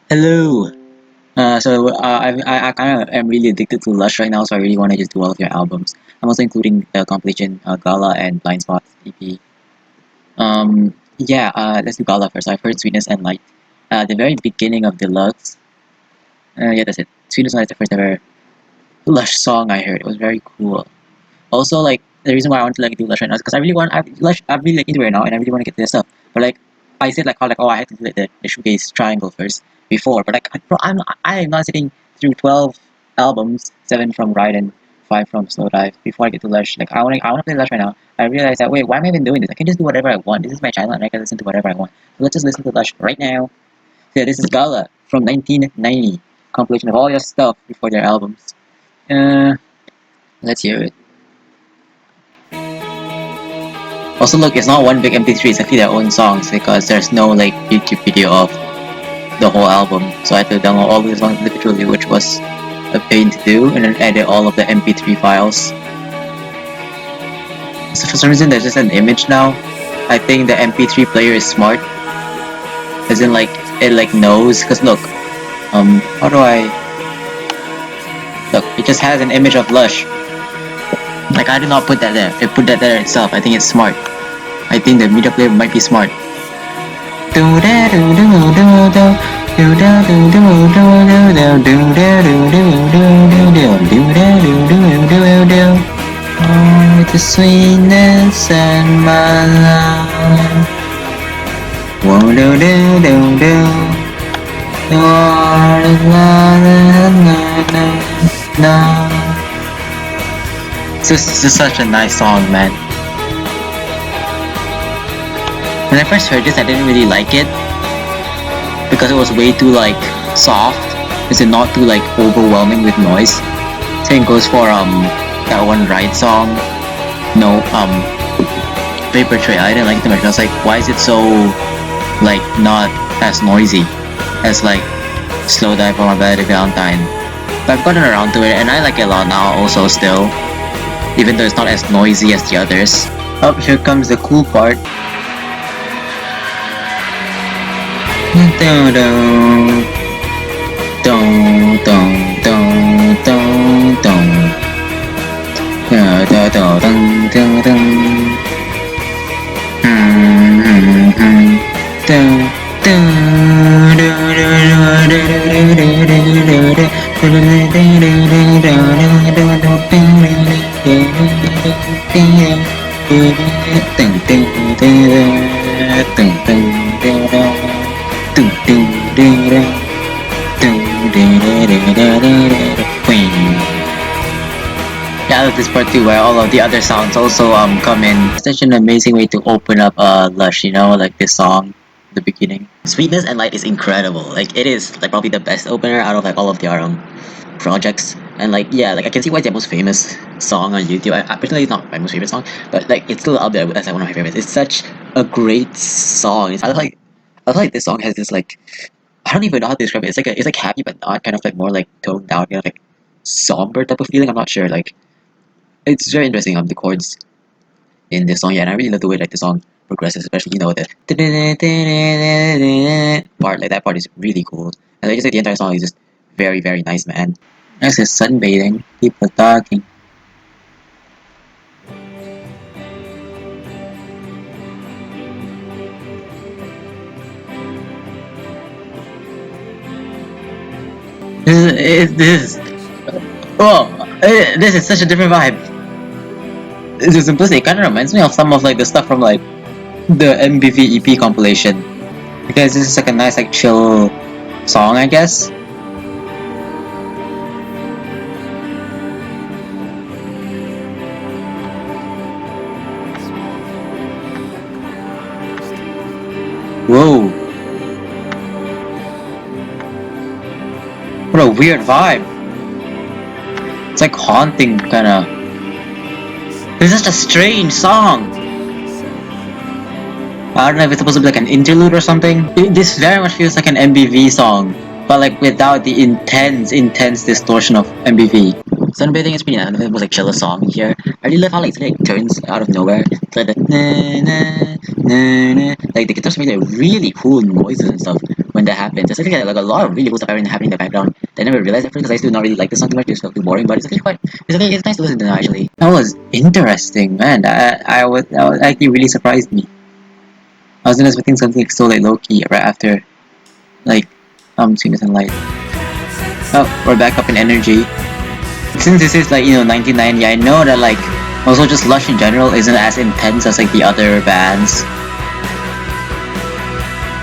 Hello. I kind of am really addicted to Lush right now, so I really want to just do all of your albums. I'm also including the compilation Gala and Blind Spots EP. Yeah. Let's do Gala first. I've heard Sweetness and Light. The very beginning of Deluxe. Yeah, that's it. Sweetness and Light is the first ever Lush song I heard. It was very cool. Also, like the reason why I want to like do Lush right now is because Lush. I'm really like into it right now, and I really want to get to this stuff. But like I said, like how like oh I had to do like, the shoegaze triangle first before, but like bro, I am not sitting through 12 albums, 7 from Ride and 5 from Slow Dive before I get to Lush. Like I want to play Lush right now. I realized that wait, why am I even doing this? I can just do whatever I want. This is my channel, and I can listen to whatever I want. So let's just listen to Lush right now. So yeah, this is Gala from 1990, compilation of all your stuff before their albums. Uh, let's hear it. Also, look, it's not one big MP3, it's actually their own songs because there's no like YouTube video of the whole album. So I had to download all these songs individually, which was a pain to do, and then edit all of the MP3 files. So for some reason, there's just an image now. I think the MP3 player is smart, as in like it like knows. Cause look, how do I? Look, it just has an image of Lush. Like I did not put that there. It put that there itself. I think it's smart. I think the media player might be smart. Oh, the sweetness and my love. Whoa, do do do do. Oh, no. This is such a nice song, man. When I first heard this, I didn't really like it because it was way too like soft. Is it not too like overwhelming with noise? Same goes for that one Ride song. No, Vapor Trail. I didn't like it too much. I was like, why is it so like not as noisy as like Slow Dive or My Better Valentine? But I've gotten around to it, and I like it a lot now. Also, still, even though it's not as noisy as the others. Oh, here comes the cool part. Dun dun dun dun dun dun dun dun dun dun dun dun Yeah, I love this part too, where all of the other sounds also come in. It's such an amazing way to open up Lush, you know, like this song, the beginning. Sweetness and Light is incredible. Like it is like probably the best opener out of like all of their projects. And like yeah, like I can see why it's their most famous song on YouTube. I personally it's not my most favorite song, but like it's still up there as like one of my favorites. It's such a great song. I like this song has this like I don't even know how to describe it. It's like happy but not kind of like more like toned down, you know, like somber type of feeling. I'm not sure. Like it's very interesting the chords in this song, yeah, and I really love the way like the song progresses, especially you know the part, like that part is really cool. And like I said, the entire song is just very, very nice, man. Next is sunbathing, people talking. This is such a different vibe. This is simplicity. It kind of reminds me of some of like the stuff from like the MBV EP compilation, because this is like a nice like chill song, I guess. Whoa. What a weird vibe. It's like haunting, kinda. It's just a strange song. I don't know if it's supposed to be like an interlude or something. This very much feels like an MBV song, but like without the intense distortion of MBV. Sunbathing is pretty nice. It was like chill song here. I really love how like it turns out of nowhere. It's like the na na na na. Like the guitars make like really cool noises and stuff when that happens. It's like a lot of really cool stuff happening in the background that I never realized at first because I used to not really like the song too much. It felt too boring, but it's actually quite. It's nice to listen to now actually. That was interesting, man. That was actually really surprised me. I wasn't expecting something so like low key right after like Sweetness and Light. Oh, we're back up in energy. Since this is like 1990, I know that like also just Lush in general isn't as intense as like the other bands.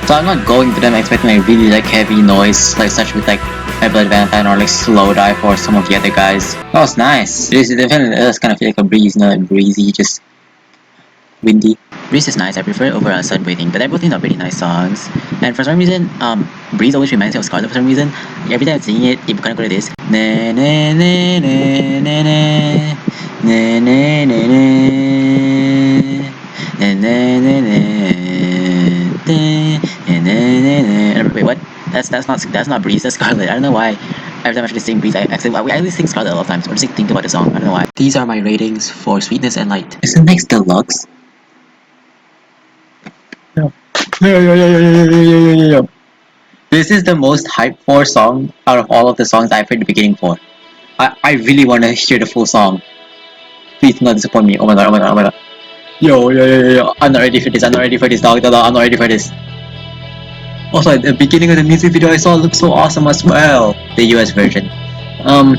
So I'm not going to them expecting like really like heavy noise like such with like My Blood Valentine or like Slow Dive or some of the other guys. That was nice. This definitely does kind of feel like a breeze, like breezy, just windy. Breeze is nice. I prefer it over Sunbathing, but I both think are pretty nice songs. And for some reason, Breeze always reminds me of Scarlet for some reason. Every time I'm singing it, it kind of goes like this. Na na na na na na na na na na na na. Wait, what? That's not Breeze. That's Scarlet. I don't know why. Every time I try to sing Breeze, I actually sing Scarlet a lot of times, or just think about the song. I don't know why. These are my ratings for Sweetness and Light. Is it next deluxe? Yo. This is the most hyped for song out of all of the songs I've heard the beginning for. I really want to hear the full song. Please do not disappoint me. Oh my god. Yo. I'm not ready for this, dog. I'm not ready for this. Also, at the beginning of the music video I saw looked so awesome as well. The US version. I'm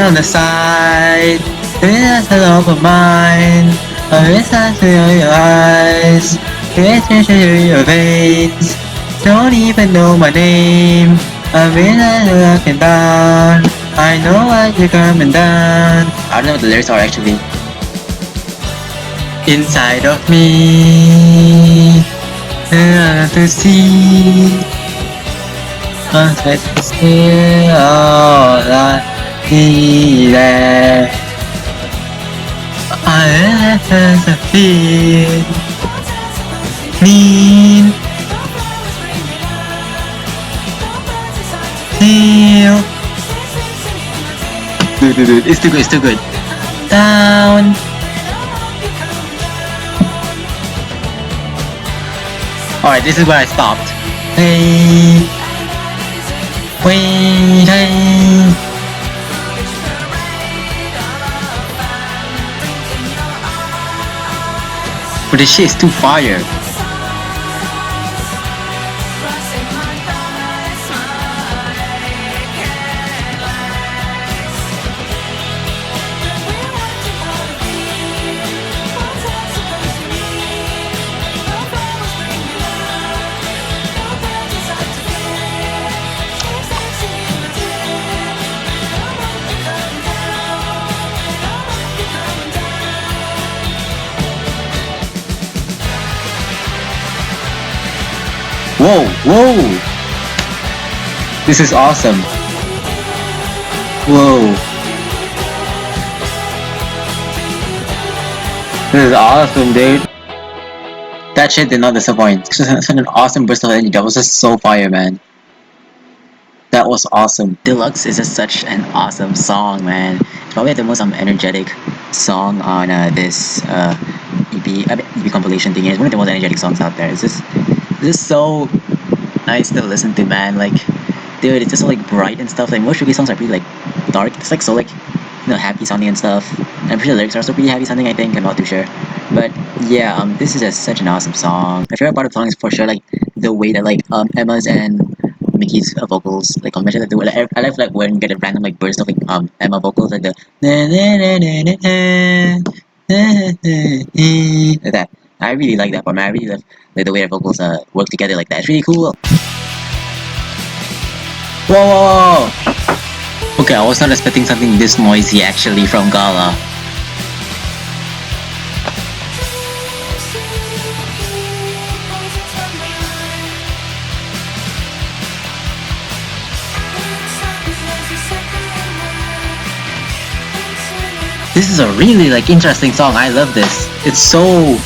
on the side. That's an open mind. It's not through your eyes. It's through your veins. Don't even know my name. I've been up and down. I know why you're coming down. I don't know what the lyrics are actually. Inside of me, to see. Let's see all I need. I have to feel mean. Feel. Dude, it's too good. Down. Alright, this is where I stopped. Hey. Waiting. But this shit is too fire. Whoa! This is awesome. Whoa. This is awesome, dude. That shit did not disappoint. It's just such an awesome burst of energy. That was just so fire, man. That was awesome. Deluxe is just such an awesome song, man. It's probably the most energetic song on this EP compilation thing. It's one of the most energetic songs out there. It's just so nice to listen to, man. Like, dude, it's just so like bright and stuff. Like most Shugi songs are pretty like dark. It's like so like happy sounding and stuff. And I'm pretty sure the lyrics are also pretty happy sounding. I think I'm not too sure, but yeah, this is just such an awesome song. My favorite part of the song is for sure like the way that like Emma's and Mickey's vocals like combination. I love like when you get a random like burst of like Emma vocals like the like that. I really like that part, man. I really love like, the way their vocals work together like that. It's really cool. Whoa! Okay, I was not expecting something this noisy actually from Gala. This is a really like interesting song. I love this. It's so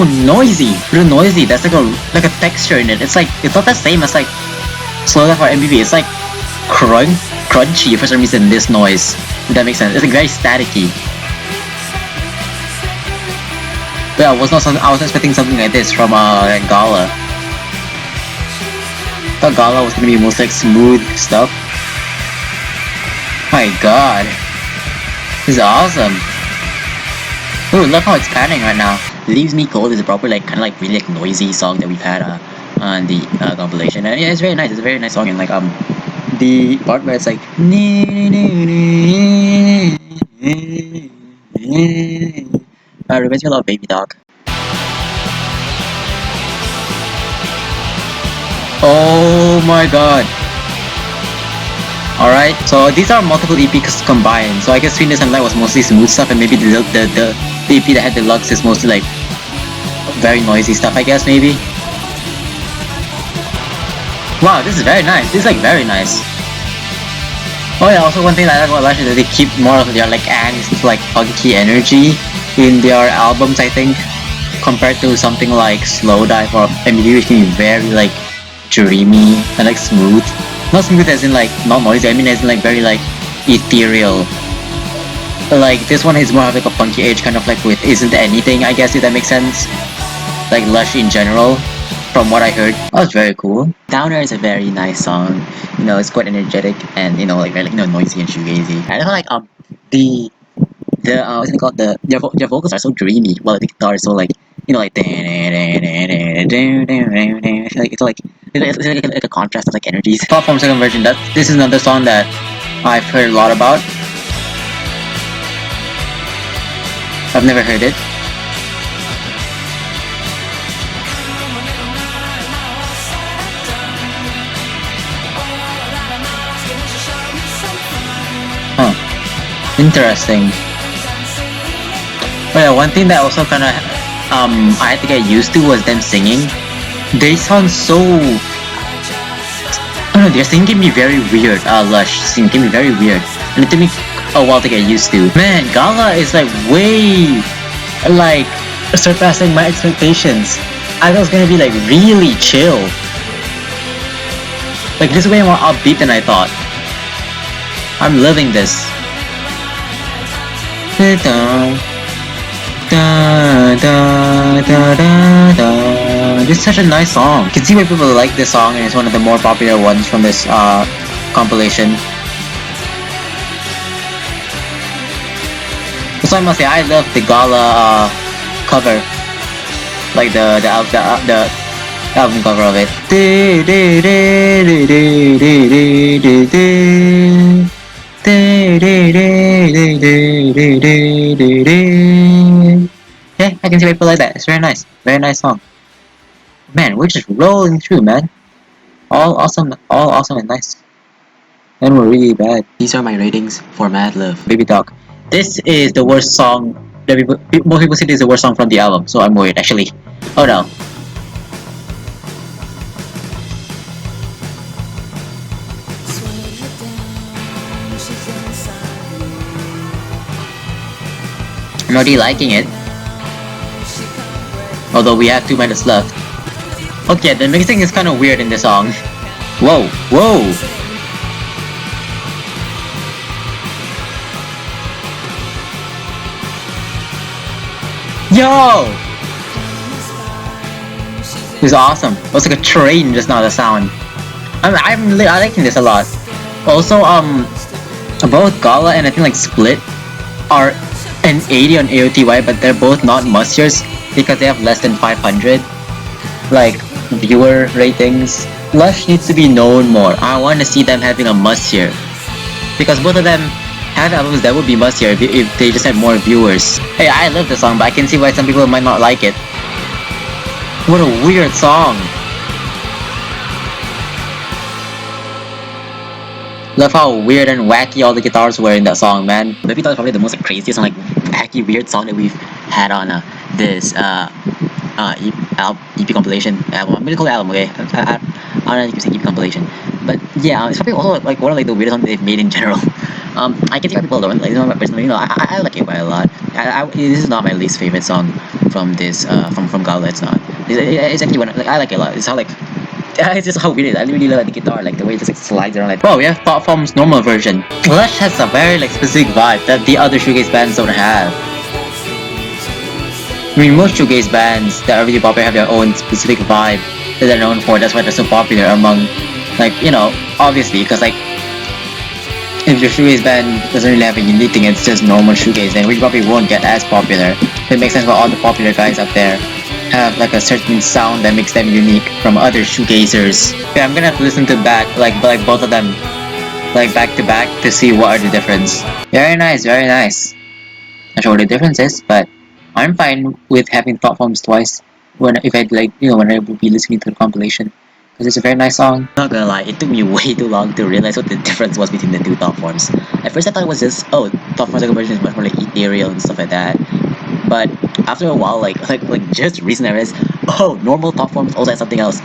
noisy, real noisy. That's like a texture in it. It's like it's not the same as like Slow Dive or MBV. It's like crunchy for some reason. This noise, if that makes sense. It's like very staticky. But yeah, I was expecting something like this from Gala. I thought Gala was gonna be most like smooth stuff. My god. This is awesome. Ooh, look how it's panning right now. Leaves Me Cold is a proper like kind of like really like noisy song that we've had on the compilation. And yeah, it's very nice. It's a very nice song, and like the part where it's like reminds me a lot of Baby Dog. Oh my god. Alright, so these are multiple EPs combined. So I guess Sweetness and Light was mostly smooth stuff, and maybe the EP that had Deluxe is mostly like very noisy stuff, I guess, maybe. Wow, this is very nice. This is like very nice. Oh yeah, also one thing that I like about Lush is that they keep more of their like angst, like funky energy in their albums, I think, compared to something like Slow Dive or MD, which can be very like dreamy and like smooth. Not smooth as in like not noisy, I mean as in like very like ethereal. Like this one is more of like a funky edge, kind of like with Isn't Anything, I guess, if that makes sense. Like Lush in general, from what I heard. That was very cool. Downer is a very nice song. You know, it's quite energetic and, you know, like very like, you know, noisy and shoegazy. I don't know, like the what's it called, their vocals are so dreamy while the guitar is so like, you know, like like it's like like a contrast of like energies. Platform second version, that this is another song that I've heard a lot about. I've never heard it. Huh. Interesting. But yeah, one thing that also kind of I had to get used to was them singing. They sound so. I don't know, their singing can be very weird. Lush singing can be very weird, and it took me a while to get used to. Man, Gala is like way like surpassing my expectations. I thought it was gonna be like really chill. Like this is way more upbeat than I thought. I'm loving this. This is such a nice song. You can see why people like this song, and it's one of the more popular ones from this compilation. So I must say, I love the Gala cover, like the album cover of it. Yeah, I can see why people like that. It's very nice song. Man, we're just rolling through, man. All awesome and nice. And we're really bad. These are my ratings for Mad Love. Baby Dog. This is the worst song. Most people say this is the worst song from the album, so I'm worried actually. Oh no. I'm already liking it. Although we have 2 minutes left. Okay, the mixing is kind of weird in this song. Whoa, whoa! Yo! This is awesome. It was like a train just now, the sound. I'm liking this a lot. Also, both Gala and I think like Split are an 80 on AOTY, but they're both not must-hears because they have less than 500 like viewer ratings. Lush needs to be known more. I want to see them having a must-hear because both of them have albums that would be must-hear if they just had more viewers. Hey, I love the song, but I can see why some people might not like it. What a weird song. Love how weird and wacky all the guitars were in that song, man. Baby Doll is probably the most like, craziest and like wacky, weird song that we've had on this EP compilation album. I'm gonna call it album, okay? I don't know if you can say EP compilation, but yeah, it's probably also like one of like the weirdest songs they've made in general. I can see why people don't like. Personally, you know, I like it quite a lot. This is not my least favorite song from this from Gala. It's not. It's actually one like I like it a lot. It's how like. It's just how weird it is. I really love the guitar, like the way it just like slides around like. Oh, we have Thought Form's normal version. Lush has a very like specific vibe that the other shoegaze bands don't have. I mean, most shoegaze bands that are really popular have their own specific vibe that they're known for. That's why they're so popular among, like, obviously, because like if your shoegaze band doesn't really have a unique thing, it's just normal shoegaze, then we probably won't get as popular. It makes sense why all the popular guys out there have like a certain sound that makes them unique from other shoegazers. Okay, I'm gonna have to listen to like both of them like back to back to see what are the difference. Very nice, very nice. Not sure what the difference is, but I'm fine with having thought forms twice when if I'd like when I would be listening to the compilation. Because it's a very nice song. Not gonna lie, it took me way too long to realize what the difference was between the two thought forms. At first I thought it was just, oh, thought forms version is much more like ethereal and stuff like that. But after a while, like just recently I realized, oh, normal thought forms also has something else.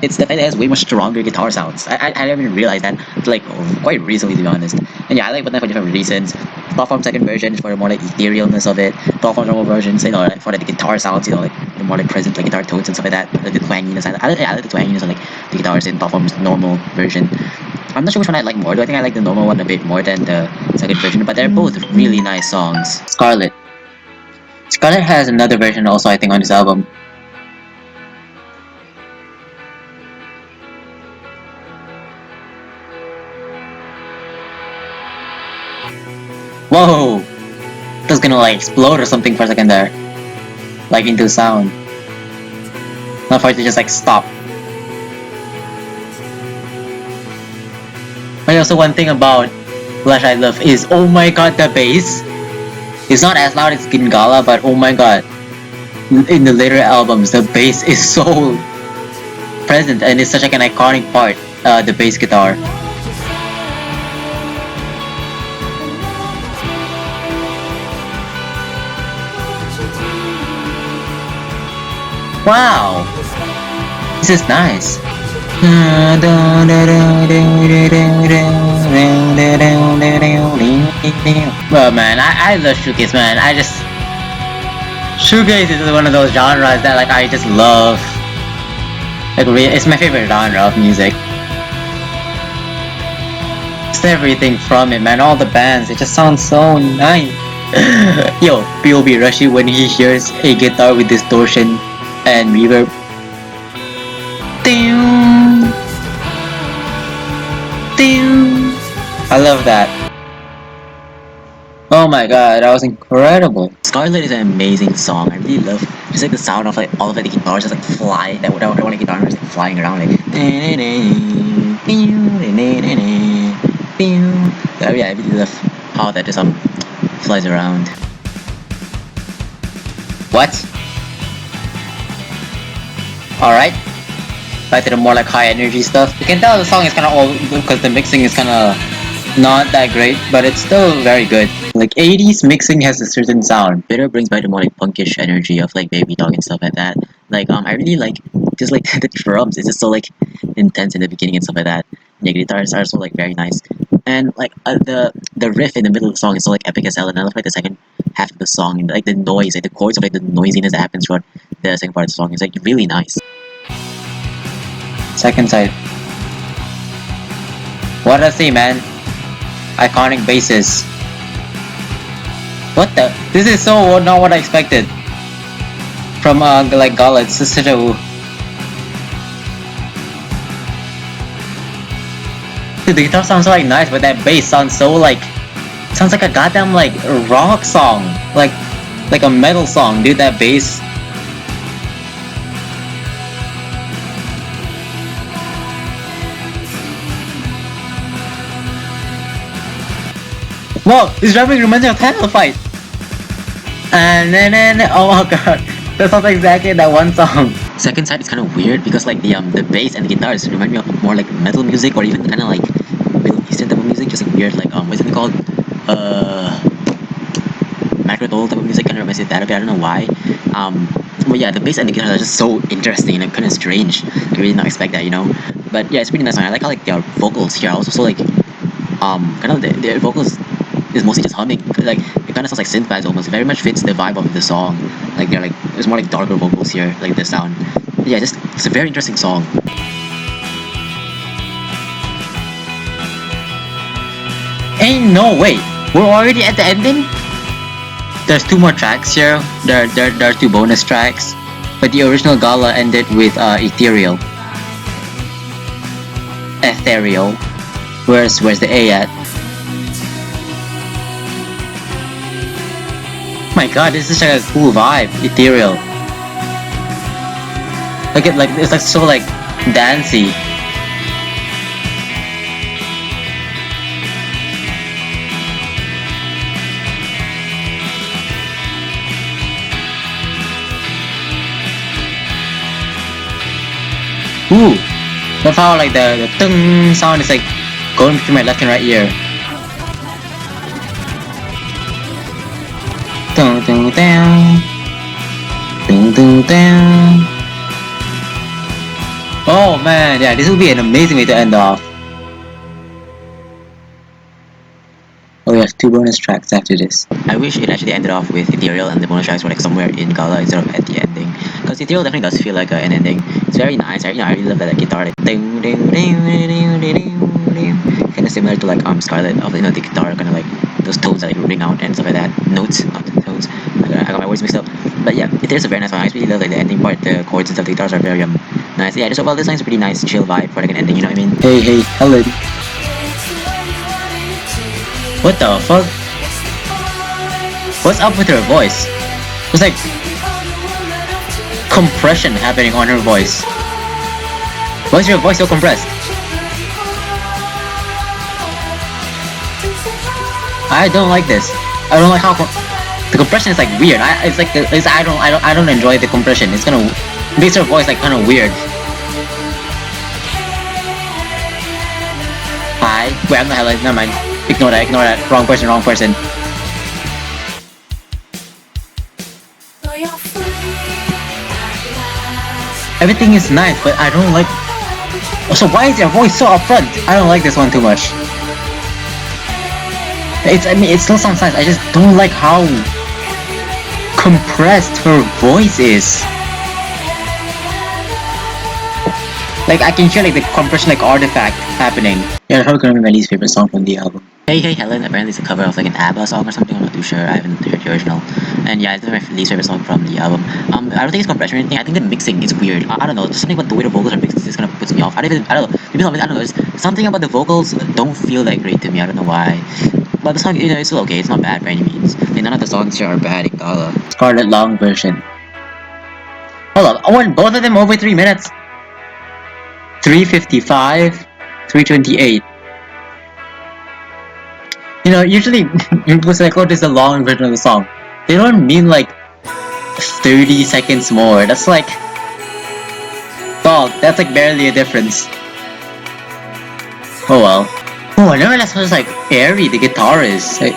It's the fact that it has way much stronger guitar sounds. I didn't even realize that, like, quite recently, to be honest. And yeah, I like both for different reasons. Thought form second version is for the more like etherealness of it. Thought form normal versions, like, for like, the guitar sounds, like the more like present like guitar tones and stuff like that. Like the twanginess. I like the twanginess of like the guitars in Thought form's normal version. I'm not sure which one I like more. Do I think I like the normal one a bit more than the second version? But they're both really nice songs. Scarlet. Scarlet has another version also, I think, on this album. Whoa! It was gonna like explode or something for a second there. Like into sound. Not for it to just like stop. But also one thing about Lush I love is, oh my god, the bass. It's not as loud as Gingala, but oh my god. In the later albums, the bass is so present and it's such like an iconic part, the bass guitar. Wow! This is nice. Well, man, I love shoegaze, man. Shoegaze is one of those genres that like I just love. Like, it's my favorite genre of music. Just everything from it, man. All the bands, it just sounds so nice. Yo, P.O.B. Rushy when he hears a guitar with distortion and reverb. I love that. Oh my god, that was incredible. Scarlet is an amazing song. I really love just like the sound of like all of the guitars just like fly. That one like guitar is like flying around like. Yeah, I really love how that just flies around. What? Alright. Back to the more like high energy stuff. You can tell the song is kind of old because the mixing is kind of not that great, but it's still very good. Like 80s mixing has a certain sound. Bitter brings back the more like punkish energy of like Baby Dog and stuff like that. Like I really like just like the drums. It's just so like intense in the beginning and stuff like that. The guitars are so like very nice, and like the riff in the middle of the song is so like epic as hell. And I love like the second half of the song and like the noise, like the chords of like the noisiness that happens throughout the second part of the song is like really nice. Second side. What did I say, man? Iconic basses. What the? This is so not what I expected. From like Gala, it's just such a. Dude, the guitar sounds so like nice, but that bass sounds so like. Sounds like a goddamn like rock song, like a metal song, dude. That bass. Whoa, this drumming reminds me of Title Fight. And then oh my god, that sounds exactly that one song. Second side is kind of weird because like the bass and the guitars remind me of more like metal music or even kind of like Middle Eastern type of music, just like weird like what's it called? Macrodol type of music kind of reminds me of that a bit. I don't know why. But yeah, the bass and the guitars are just so interesting and kind of strange. I really did not expect that, But yeah, it's pretty nice song. I like how like their vocals here are also so like kind of their vocals is mostly just humming. Like it kind of sounds like synth pads almost. It very much fits the vibe of the song. Like they're like there's more like darker vocals here, like the sound. Yeah, it's a very interesting song. Ain't no way. We're already at the ending? there's two more tracks here. There are two bonus tracks, but the original Gala ended with Ethereal. Ethereal. Where's the A at? My god, this is like a cool vibe. Ethereal. Like it's like so like dancey. Ooh, love how like the tung sound is like going between my left and right ear. Dun dun down, dun dun down. Oh man, yeah, this will be an amazing way to end off. Oh yes, two bonus tracks after this. I wish it actually ended off with Ethereal and the bonus tracks were like somewhere in Gala instead of at the ending. Because Ethereal definitely does feel like an ending. It's very nice. I really love that guitar like ding ding ding ding ding ding. Kind of similar to like Scarlet of the guitar kind of like those tones that like ring out and stuff like that. Notes, not tones. I got my words mixed up. But yeah, Ethereal's a very nice one. I really love like the ending part. The chords and stuff. The guitars are very nice. Yeah, just overall this song's a pretty nice chill vibe for like an ending. You know what I mean? Hey, hello. What the fuck? What's up with her voice? There's like compression happening on her voice. Why is your voice so compressed? I don't like this. I don't like how the compression is like weird. I don't enjoy the compression. It's gonna makes her voice like kind of weird. Hi. Wait, I'm not highlighting. Never mind. Ignore that. Wrong person. Everything is nice, but I don't like... So why is your voice so upfront? I don't like this one too much. It still sounds nice, I just don't like how compressed her voice is. Like, I can hear like the compression like artifact happening. Yeah, that's probably gonna be my least favorite song from the album. Hey Helen, apparently it's a cover of like an ABBA song or something, I'm not too sure, I haven't heard the original. And yeah, it's my least favorite song from the album. I don't think it's compression or anything, I think the mixing is weird. I don't know, there's something about the way the vocals are mixed is just kind of puts me off. I don't know, maybe I don't know, there's something about the vocals don't feel that great to me, I don't know why. But the song, you know, it's still okay, it's not bad by any means. Like, none of the songs here are bad in Gala. Scarlet Long version. Hold up, weren't both of them over 3 minutes? 3:55, 3:28. You know, usually people say like, oh, this is a long version of the song. They don't mean like 30 seconds more. That's like, dog, that's like barely a difference. Oh well. Oh, I never realized how like airy the guitar is. Like,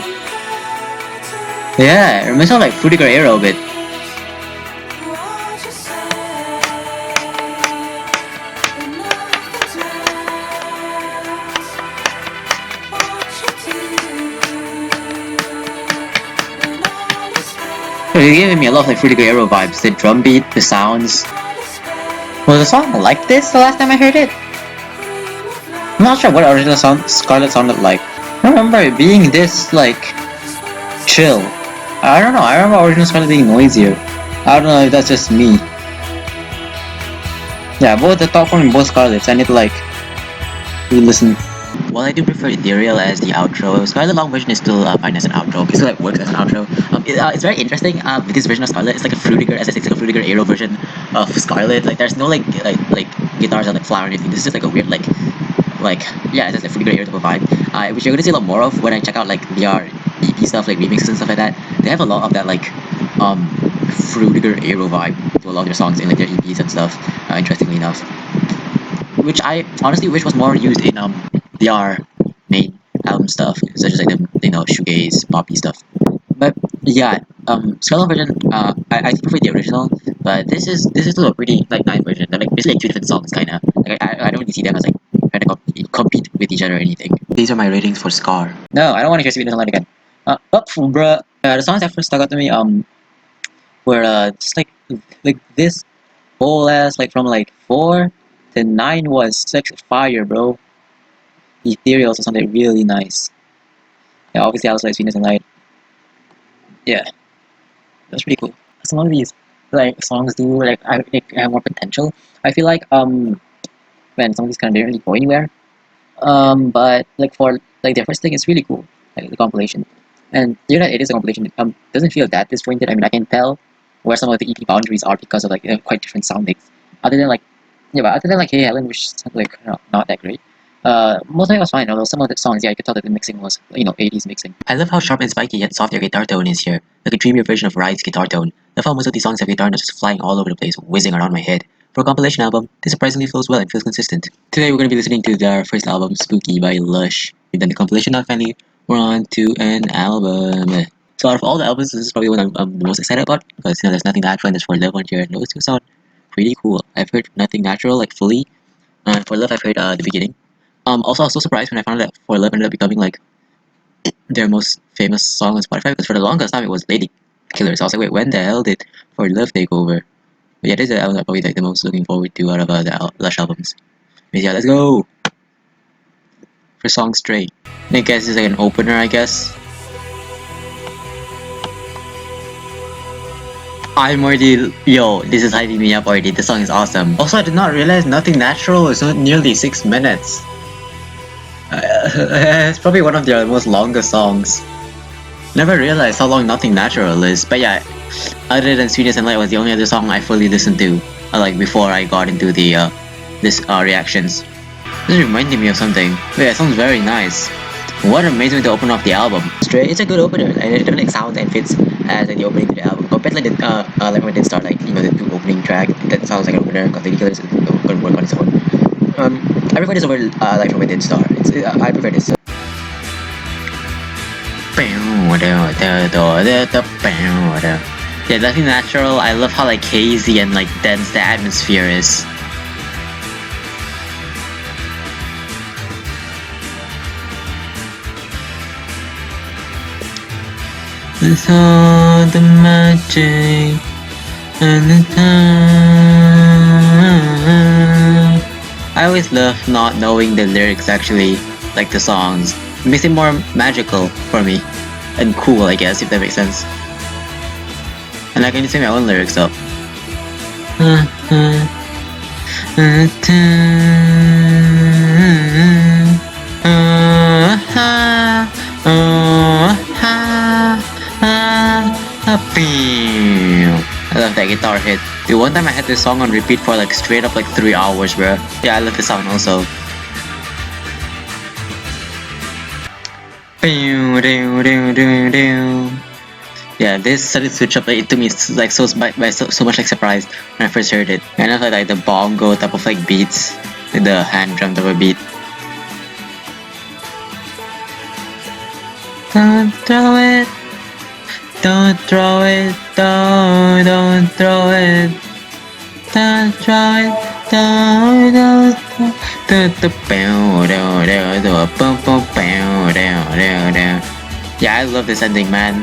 yeah, it reminds me of like Fruity Guerrero a bit. You're giving me a lot of like Fruity Guerrero vibes. The drum beat, the sounds. Was the song like this the last time I heard it? I'm not sure what original Scarlet sounded like. I remember it being this like chill. I don't know. I remember original Scarlet being noisier. I don't know if that's just me. Yeah, both the top one and both Scarlets. I need to like re-listen. While I do prefer Ethereal as the outro, Scarlet Long version is still fine as an outro. It still like works as an outro. It's very interesting with this version of Scarlet. It's like a Fruity Guerrero, as I said, it's like a Fruity Guerrero version of Scarlet. Like there's no like guitars that like flower or anything. This is just like a weird like yeah, it's just a Fruity Guerrero type of vibe. Which you're gonna see a lot more of when I check out like their EP stuff, like remixes and stuff like that. They have a lot of that like Fruity Guerrero vibe to a lot of their songs in like their EPs and stuff. Interestingly enough, which I honestly wish was more used in their main album stuff, such as like the shoegaze, poppy stuff. But yeah, Scarlet version, I prefer the original, but this is still a pretty like nice version. They're like basically like two different songs, kinda. Like I don't really see them as like trying to compete with each other or anything. These are my ratings for Scar. No, I don't want to hear Sweetness Online again. Bruh. The songs that first stuck out to me were just like this whole ass like from like 4 to 9 was such fire, bro. Ethereal also sounded really nice. Yeah, obviously I was like Sweetness and Light. Yeah. That's pretty cool. Some of these like songs do like have more potential. I feel like when some of these kind of didn't really go anywhere. But like for like their first thing, it's really cool, like the compilation. And you know, it is a compilation. Doesn't feel that disjointed. I mean, I can tell where some of the EP boundaries are because of like quite different soundings. Other than like, yeah, but other than like Hey Helen, which is like not that great. Most of it was fine. Although some of the songs, yeah, you could tell that the mixing was 80s mixing. I love how sharp and spiky yet soft their guitar tone is here, like a dreamier version of Ride's guitar tone. Love how most of these songs have guitar notes just flying all over the place, whizzing around my head. For a compilation album, this surprisingly flows well and feels consistent. Today we're going to be listening to their first album, Spooky by Lush. We've done the compilation now, finally we're on to an album. So out of all the albums, this is probably one I'm the most excited about because there's Nothing Natural and there's For Love on here, and those two sound pretty cool. I've heard Nothing Natural like fully. For Love I've heard the beginning. Also I was so surprised when I found out that For Love ended up becoming like their most famous song on Spotify because for the longest time it was Lady Killer. So I was like, wait, when the hell did For Love take over? But yeah, this is the album I'm probably like the most looking forward to out of the Lush albums. But yeah, let's go for song Stray. I guess it's like an opener, I guess. I'm already, yo, this is hyping me up already. This song is awesome. Also, I did not realize Nothing Natural is nearly 6 minutes. It's probably one of their most longest songs. Never realized how long Nothing Natural is. But yeah, other than Sweetness and Light was the only other song I fully listened to, like before I got into the this reactions. This reminded me of something. But yeah, it sounds very nice. What an amazing way to open up the album. Straight, it's a good opener. Like, it definitely sounds and fits as like the opening to the album. Compared to like like when it did start, like the two opening track, that sounds like an opener because Lady Killer is gonna work on its own. Everybody's over like from it did start. I prefer this. Yeah, Nothing Natural. I love how like hazy and like dense the atmosphere is. It's all the magic and the time. I always love not knowing the lyrics actually, like the songs. It makes it more magical for me. And cool, I guess, if that makes sense. And I can just say my own lyrics up. I love that guitar hit. Dude, one time I had this song on repeat for like straight up like 3 hours, bro. Yeah, I love this song also. Yeah, this sudden switch up, like, it took me like so much like surprise when I first heard it. And I like the bongo type of like beats, like the hand drum type of beat. Don't throw it. Don't throw it. Don't throw it. Don't throw it. Don't Yeah, I love this ending, man.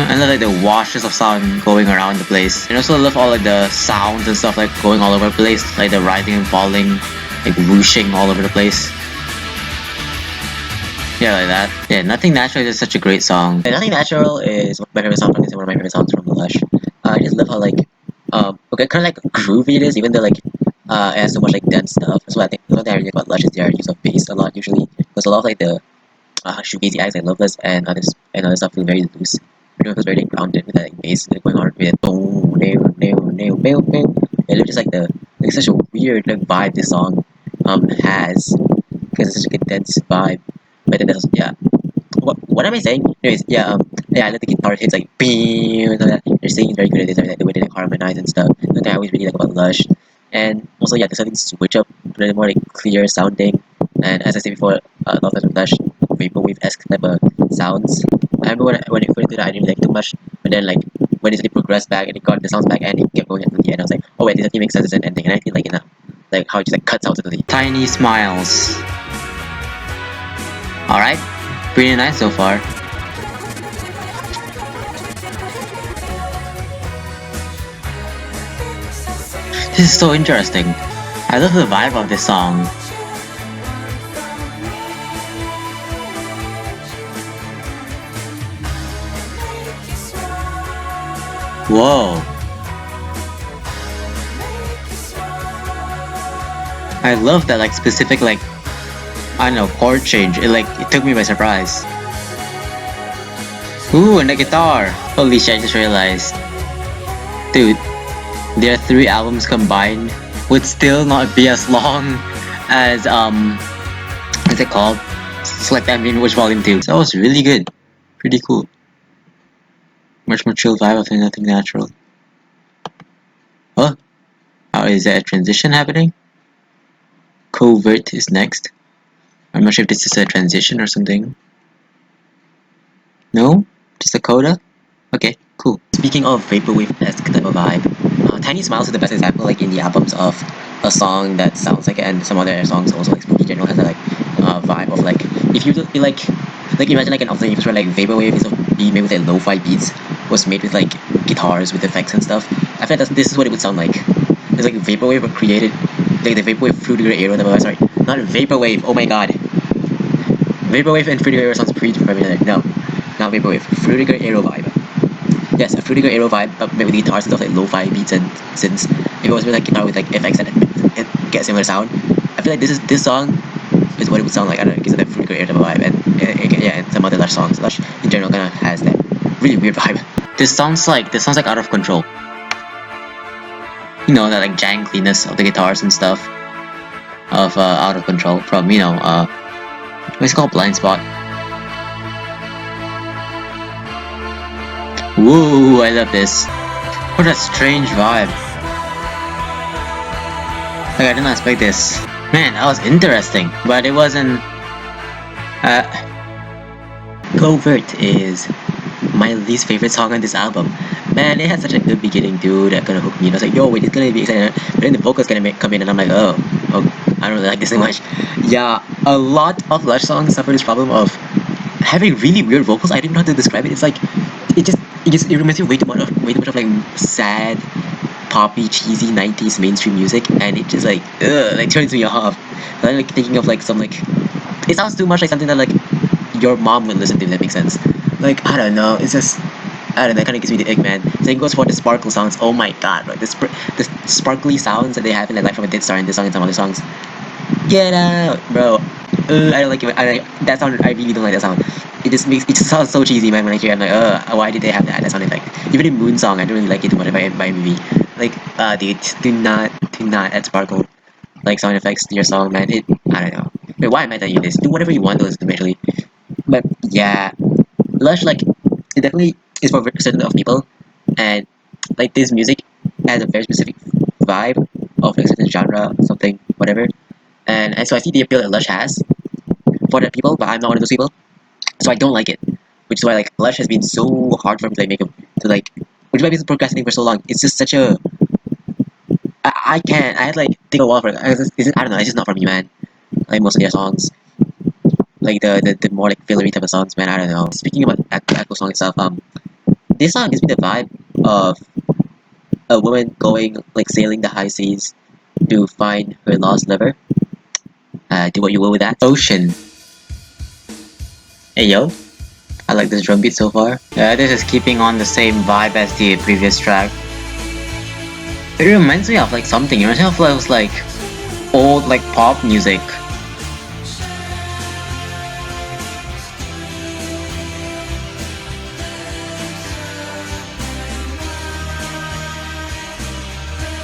I love like the washes of sound going around the place. And also love all like the sounds and stuff like going all over the place, like the rising and falling, like whooshing all over the place. Yeah, like that. Yeah, Nothing Natural is such a great song. And Nothing Natural is my favorite song. It's one of my favorite songs from Lush. I just love how like okay, kind of like groovy it is, even though like it has so much like dense stuff. So I think one thing I really like about Lush is their use of bass a lot usually, because a lot of like the shoegazy acts like Loveless and other stuff feel very loose. It feels very like, grounded with that like, bass going on with it. It's just like it's such a weird like vibe this song has, because it's such a dense vibe. But then there's yeah. What am I saying? Anyways, yeah, I let the guitar hits like bing and all that. They're singing very good at this, like, the way they like harmonize and stuff. Something I always really like about Lush. And also yeah, there's something switch up to a more like clear sounding. And as I said before, a lot of Lush vaporwave-esque type of sounds. I remember when it first did it, I didn't like too much, but then like when it progressed back and it got the sounds back and it kept going until the end, I was like, oh wait, this actually makes sense as an ending, and I feel like it now. Like how it just like cuts out to the tiny smiles. Alright, pretty nice so far. This is so interesting. I love the vibe of this song. Whoa. I love that like specific like I don't know chord change. It took me by surprise. Ooh, and the guitar. Holy shit, I just realized. Dude, their 3 albums combined would still not be as long as what's it called? Select Ambient Witch Volume 2. So that was really good. Pretty cool. Much more chill vibe of nothing natural. Huh? Oh, is there a transition happening? Covert is next. I'm not sure if this is a transition or something. No? Just a coda? Okay, cool. Speaking of vaporwave-esque type of vibe, Tiny Smiles is the best example, like in the albums of a song that sounds like it, and some other songs also, like Spooky General has that like vibe of like if you like imagine like an alternative where like vaporwave is being made with like lo-fi beats was made with like guitars with effects and stuff. I feel like this is what it would sound like. It's like vaporwave were created like the vaporwave Fruity Gray Arrow. Sorry, not vaporwave. Oh my god, vaporwave and Fruity Gray Arrow sounds pretty familiar. No, not vaporwave. Fruity Gray Arrow vibe. Yes, a Fruity Gray Arrow vibe, maybe with guitars and stuff like lo-fi beats and synths. If it was with like guitar with like effects and it gets similar sound. I feel like this song is what it would sound like. I don't know, because of that Fruity Gray Arrow vibe and some other Lush songs. Lush in general kind of has that really weird vibe. This sounds like Out of Control. You know, that like jangliness of the guitars and stuff of Out of Control from what's it called, Blind Spot. Woo, I love this. What a strange vibe. Like I didn't expect this. Man, that was interesting, but it wasn't. Covert is my least favorite song on this album. Man, it had such a good beginning too that kind of hooked me. I was like, yo, wait, it's gonna be exciting. But then the vocals gonna come in, and I'm like, oh, I don't really like this so much. Yeah, a lot of Lush songs suffer this problem of having really weird vocals. I didn't know how to describe it. It's like it reminds me way too much of like sad, poppy, cheesy 90s mainstream music, and it just like turns me off. I'm like thinking of like some like it sounds too much like something that like your mom would listen to. If that makes sense. Like I don't know. It's just I don't know. That kind of gives me the ick, man. Same goes for the sparkle sounds. Oh my god, like the sparkly sounds that they have in like from a Dead Star in this song and some other songs. Get out, bro. I don't like it. That sound. I really don't like that sound. It just sounds so cheesy, man. When I hear it, I'm like, why did they have that sound effect? Even in Moon Song, I don't really like it too much by MV. Like, dude, do not add sparkle like sound effects to your song, man. I don't know. Wait, why am I telling you this? Do whatever you want to listen to, actually. But yeah, Lush, like, it definitely is for a certain of people, and like this music has a very specific vibe of like certain genre, something, whatever. And so I see the appeal that Lush has for the people, but I'm not one of those people. So I don't like it, which is why like Lush has been so hard for me to like which is why I've been procrastinating for so long. It's just such a I can't. I had like take a while for it. I don't know. It's just not for me, man. Like most of their songs, like the more like fillery type of songs, man. I don't know. Speaking about Echo song itself, this song gives me the vibe of a woman going like sailing the high seas to find her lost lover. Do what you will with that. Ocean. Hey yo. I like this drum beat so far. Yeah, this is keeping on the same vibe as the previous track. It reminds me of like something. It reminds me of like old like pop music.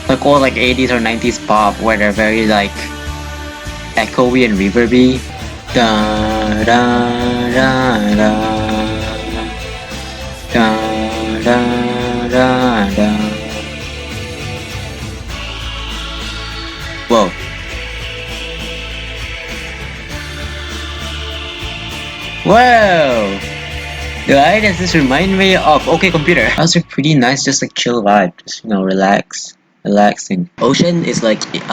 Like old like 80s or 90s pop where they're very like echoey and reverby. Da da da da. Da da da da. Whoa. Whoa! Why does this remind me of OK Computer? That's a pretty nice, just like chill vibe. Just relaxing. Ocean is like if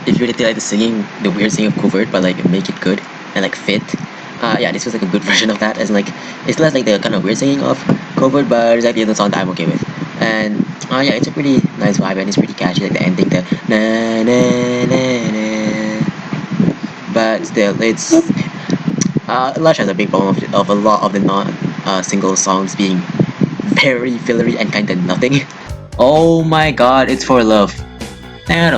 you really like the weird singing of Covert, but like make it good and like fit. Yeah, this was like a good version of that. As in, like it's less like the kind of weird singing of Covert, but it's like the other song that I'm okay with. And yeah, it's a pretty nice vibe and it's pretty catchy. Like the ending, the na na na na. But still, it's Lush has a big problem of a lot of the non single songs being very fillery and kind of nothing. Oh my god, it's for love. In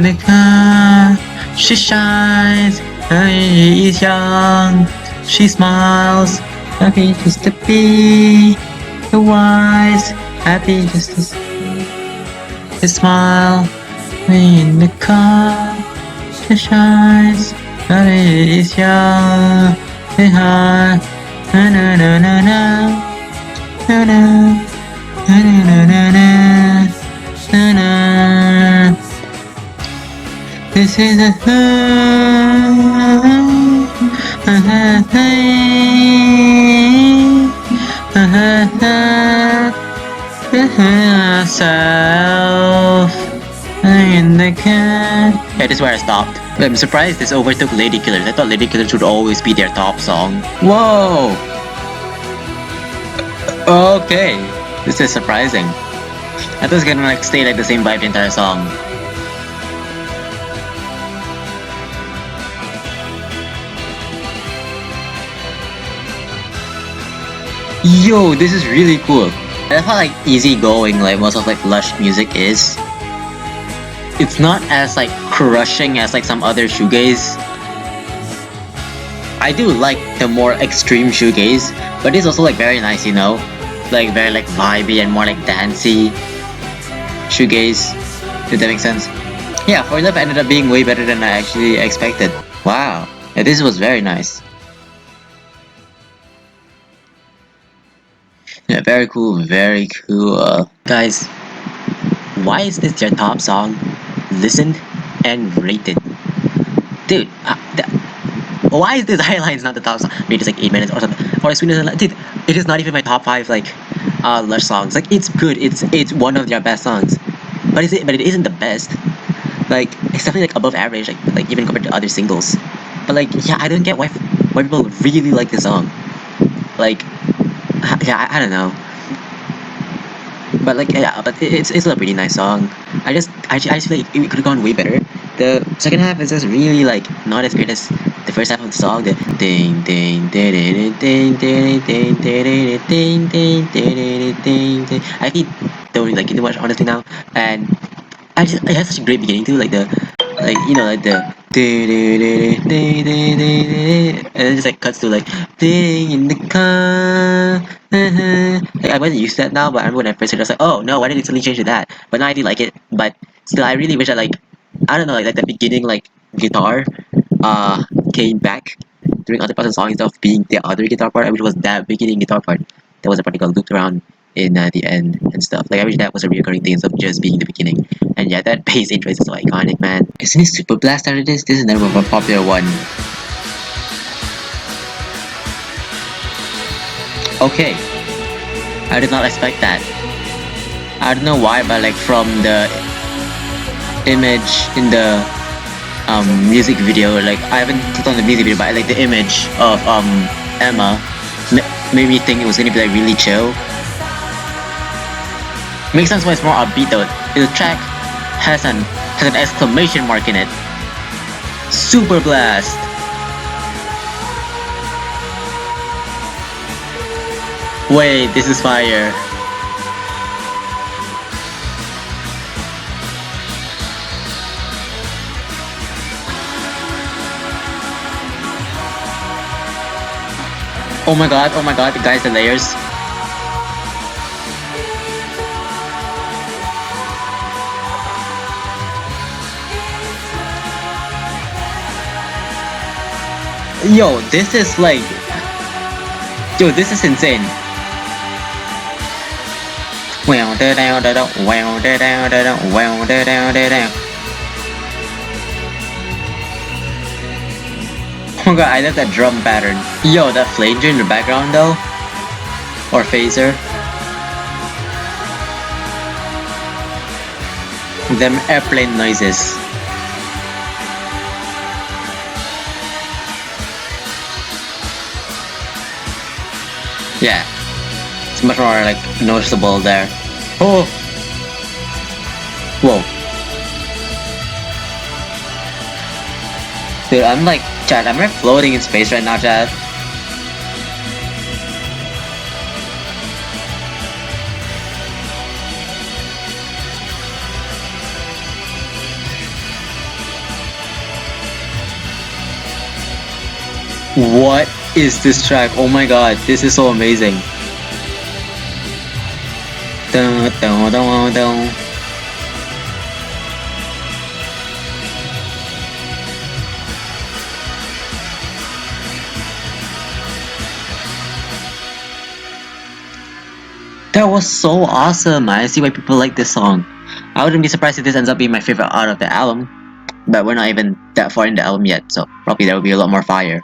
the car, she shines, she is young, she smiles, happy just to be the wise, happy just to smile. In the car, she shines, happy is young, high, na na na na na na na na na na na. This is a self in the cat. Yeah, this is where I stopped. I'm surprised this overtook Lady Killers. I thought Lady Killers would always be their top song. Whoa! Okay, this is surprising. I thought it was gonna like stay like the same vibe the entire song. Yo, this is really cool. That's how like easygoing like most of like Lush music is. It's not as like crushing as like some other shoegaze. I do like the more extreme shoegaze, but it's also like very nice, you know, like very like vibey and more like dancey shoegaze. Did that make sense? Yeah, For Love ended up being way better than I actually expected. Wow, yeah, this was very nice. Yeah, very cool, very cool. Guys, why is this your top song? Listened and rated. Dude, why is this Highline's not the top song? Maybe it's like 8 minutes or something. Or Sweetness and Light. Dude, it is not even my top 5 like Lush songs. Like it's good, it's one of their best songs. But it isn't the best. Like it's definitely like above average, like even compared to other singles. But like yeah, I don't get why people really like this song. Like yeah, I don't know. But like yeah, but it's still a pretty nice song. I just feel like it could have gone way better. The second half is just really like not as great as the first half of the song. The ding ding ding ding ding ding ding ding ding ding ding ding ding. I actually don't really like it too much honestly now, and it has such a great beginning too, like the you know like the and then just like cuts to like ding in the car. Like I wasn't used to that now, but I remember when I first heard it, I was like, oh no, why did it suddenly change to that? But now I do like it. But still, I really wish I like I don't know like the beginning like guitar came back during other parts of the song instead of being the other guitar part, which was that beginning guitar part that was a particular looped around in the end and stuff. Like I wish that was a recurring thing instead of just being the beginning. And yeah, that bass intro is so iconic, man. Isn't it Super Blast after this? This is another one popular one. Okay, I did not expect that. I don't know why, but like from the image in the music video, like I haven't clicked on the music video, but I like the image of Emma made me think it was gonna be like really chill. Makes sense why it's more upbeat though. The track has an exclamation mark in it. Super Blast. Wait, this is fire. Oh my god, guys, the layers. Yo, this is like... Yo, this is insane. Oh my god, I love that drum pattern. Yo, that flanger in the background though? Or phaser? Them airplane noises. Yeah, it's much more like noticeable there. Oh, whoa, dude! I'm like, Chad. I'm like floating in space right now, Chad. What is this track? Oh my god, this is so amazing. Dun, dun, dun, dun. That was so awesome. I see why people like this song. I wouldn't be surprised if this ends up being my favorite out of the album, but we're not even that far in the album yet, so probably there will be a lot more fire.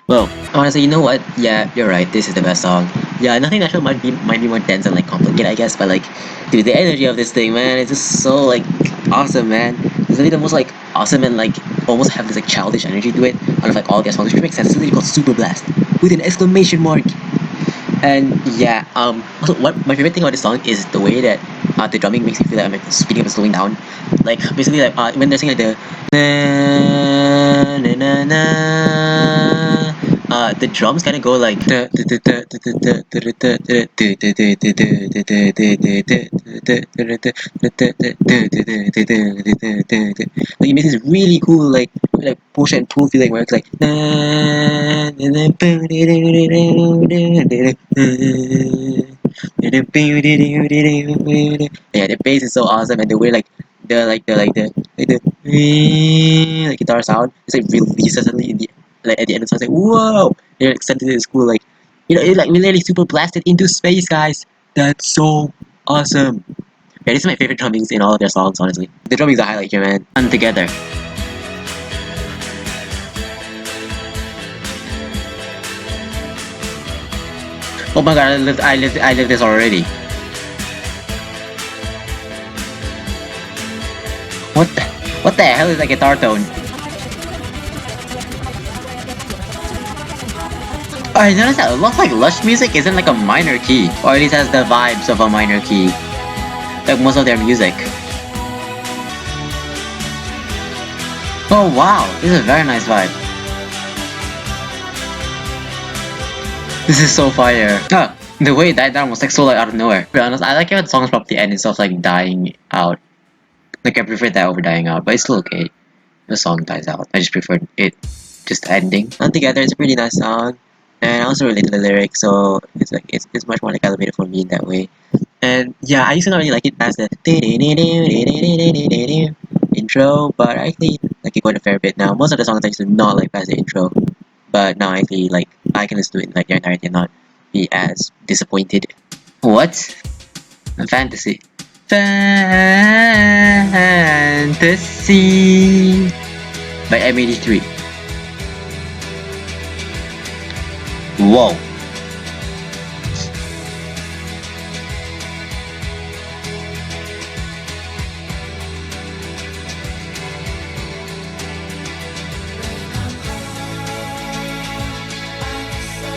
Well, honestly, you know what? Yeah, you're right. This is the best song. Yeah, Nothing Natural might be more dense and like complicated, I guess. But like, dude, the energy of this thing, man, it's just so like awesome, man. It's really the most like awesome and like almost have this like childish energy to it. Out of like all their songs, which makes sense. It's literally called Super Blast with an exclamation mark. And yeah, also what my favorite thing about this song is the way that the drumming makes me feel like I'm like speeding up and slowing down. Like basically like when they're singing like the na na na na, the drums kind of go like like it makes this really cool like push and pull feeling where it's like yeah, the bass is so awesome, and the way like the guitar sound is like releases suddenly in the like at the end of the song. It's like whoa, you're like suddenly it's cool, like it like really super blasted into space, guys. That's so awesome. Yeah, this is my favorite drummings in all of their songs, honestly. The drumming's a highlight here, man. And together. Oh my god, I lived this already. What the hell is that guitar tone? I noticed that it looks like Lush music isn't like a minor key, or at least has the vibes of a minor key. Like most of their music. Oh wow, this is a very nice vibe. This is so fire. Ah, the way it died down was like so like out of nowhere. To be honest, I like how the songs probably end instead of like dying out. Like I prefer that over dying out, but it's still okay. The song dies out. I just prefer it just ending. And together, it's a pretty nice song, and I also relate to the lyrics, so it's like it's much more like elevated for me in that way. And yeah, I used to not really like it past the intro, but I actually like it quite a fair bit now. Most of the songs I used to not like past the intro, but now I actually like I can listen to it like their entirety and not be as disappointed. What? Fantasy. Fantasy by M83. Whoa.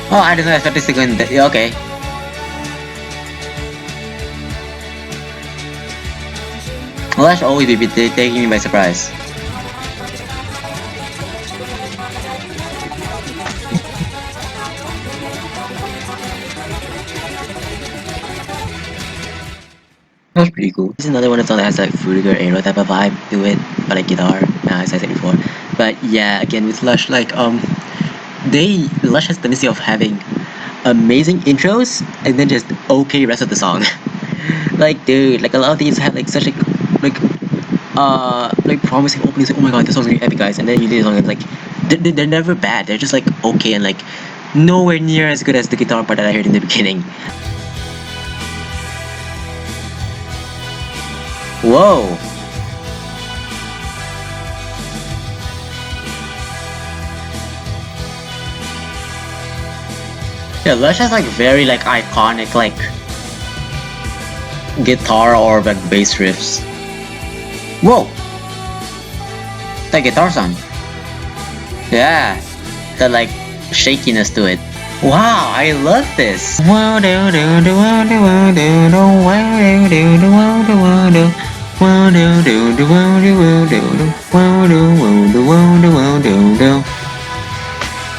Oh, I didn't expect this to go in there. Okay. Lush always be taking me by surprise. That was pretty cool. This is another one of the songs that has like Fruitiger Aero type of vibe to it, but like guitar, as I said before. But yeah, again with Lush, like Lush has the tendency of having amazing intros and then just okay rest of the song. Like dude, like a lot of these have like such like promising openings. Like, oh my god, this song's gonna be epic, guys! And then you do the song and like they're never bad. They're just like okay and like nowhere near as good as the guitar part that I heard in the beginning. Whoa. Yeah, Lush has like very like iconic like guitar or like bass riffs. Whoa! That guitar sound. Yeah. That like shakiness to it. Wow, I love this.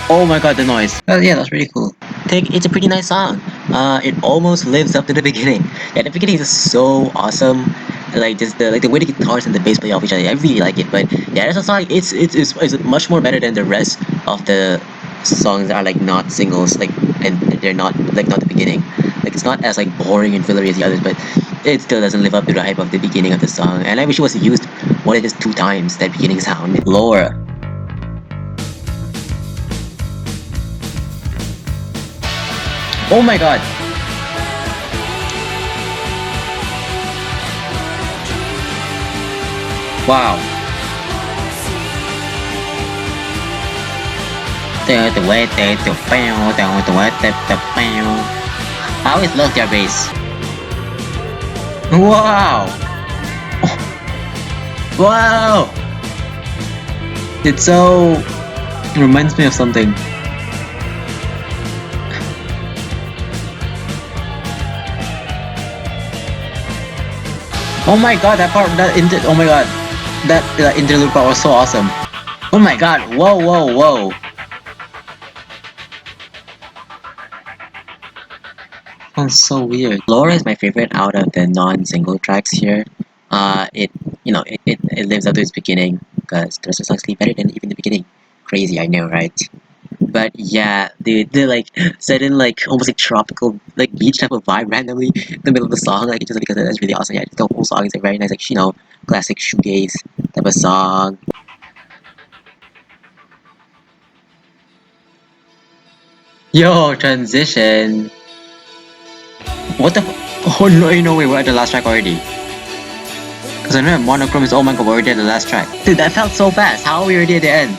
Oh my god, the noise. Yeah, that's pretty cool. It's a pretty nice song. It almost lives up to the beginning. Yeah, the beginning is so awesome. Like just the way the guitars and the bass play off each other. I really like it. But yeah, that's a song. It's much more better than the rest of the songs that are like not singles. Like and they're not like not the beginning. Like it's not as like boring and fillery as the others, but it still doesn't live up to the hype of the beginning of the song. And I wish it was used more than just 2 times that beginning sound. Lower. Oh my god! Wow! I always love their bass. Wow! Wow! It reminds me of something. Oh my god, that part, oh my god, that interlude part was so awesome. Oh my god, whoa, whoa, whoa. Sounds so weird. Laura is my favorite out of the non-single tracks here. It lives up to its beginning because the rest of the songs sleep better than even the beginning. Crazy, I know, right? But yeah, the like set in like almost like tropical like beach type of vibe randomly in the middle of the song, like just because that's really awesome. Yeah, the whole song is like very nice, like classic shoegaze type of song. Yo, transition. What the? Oh no, wait, we're at the last track already. Because I know Monochrome is, oh my god, we're already at the last track. Dude, that felt so fast. How are we already at the end?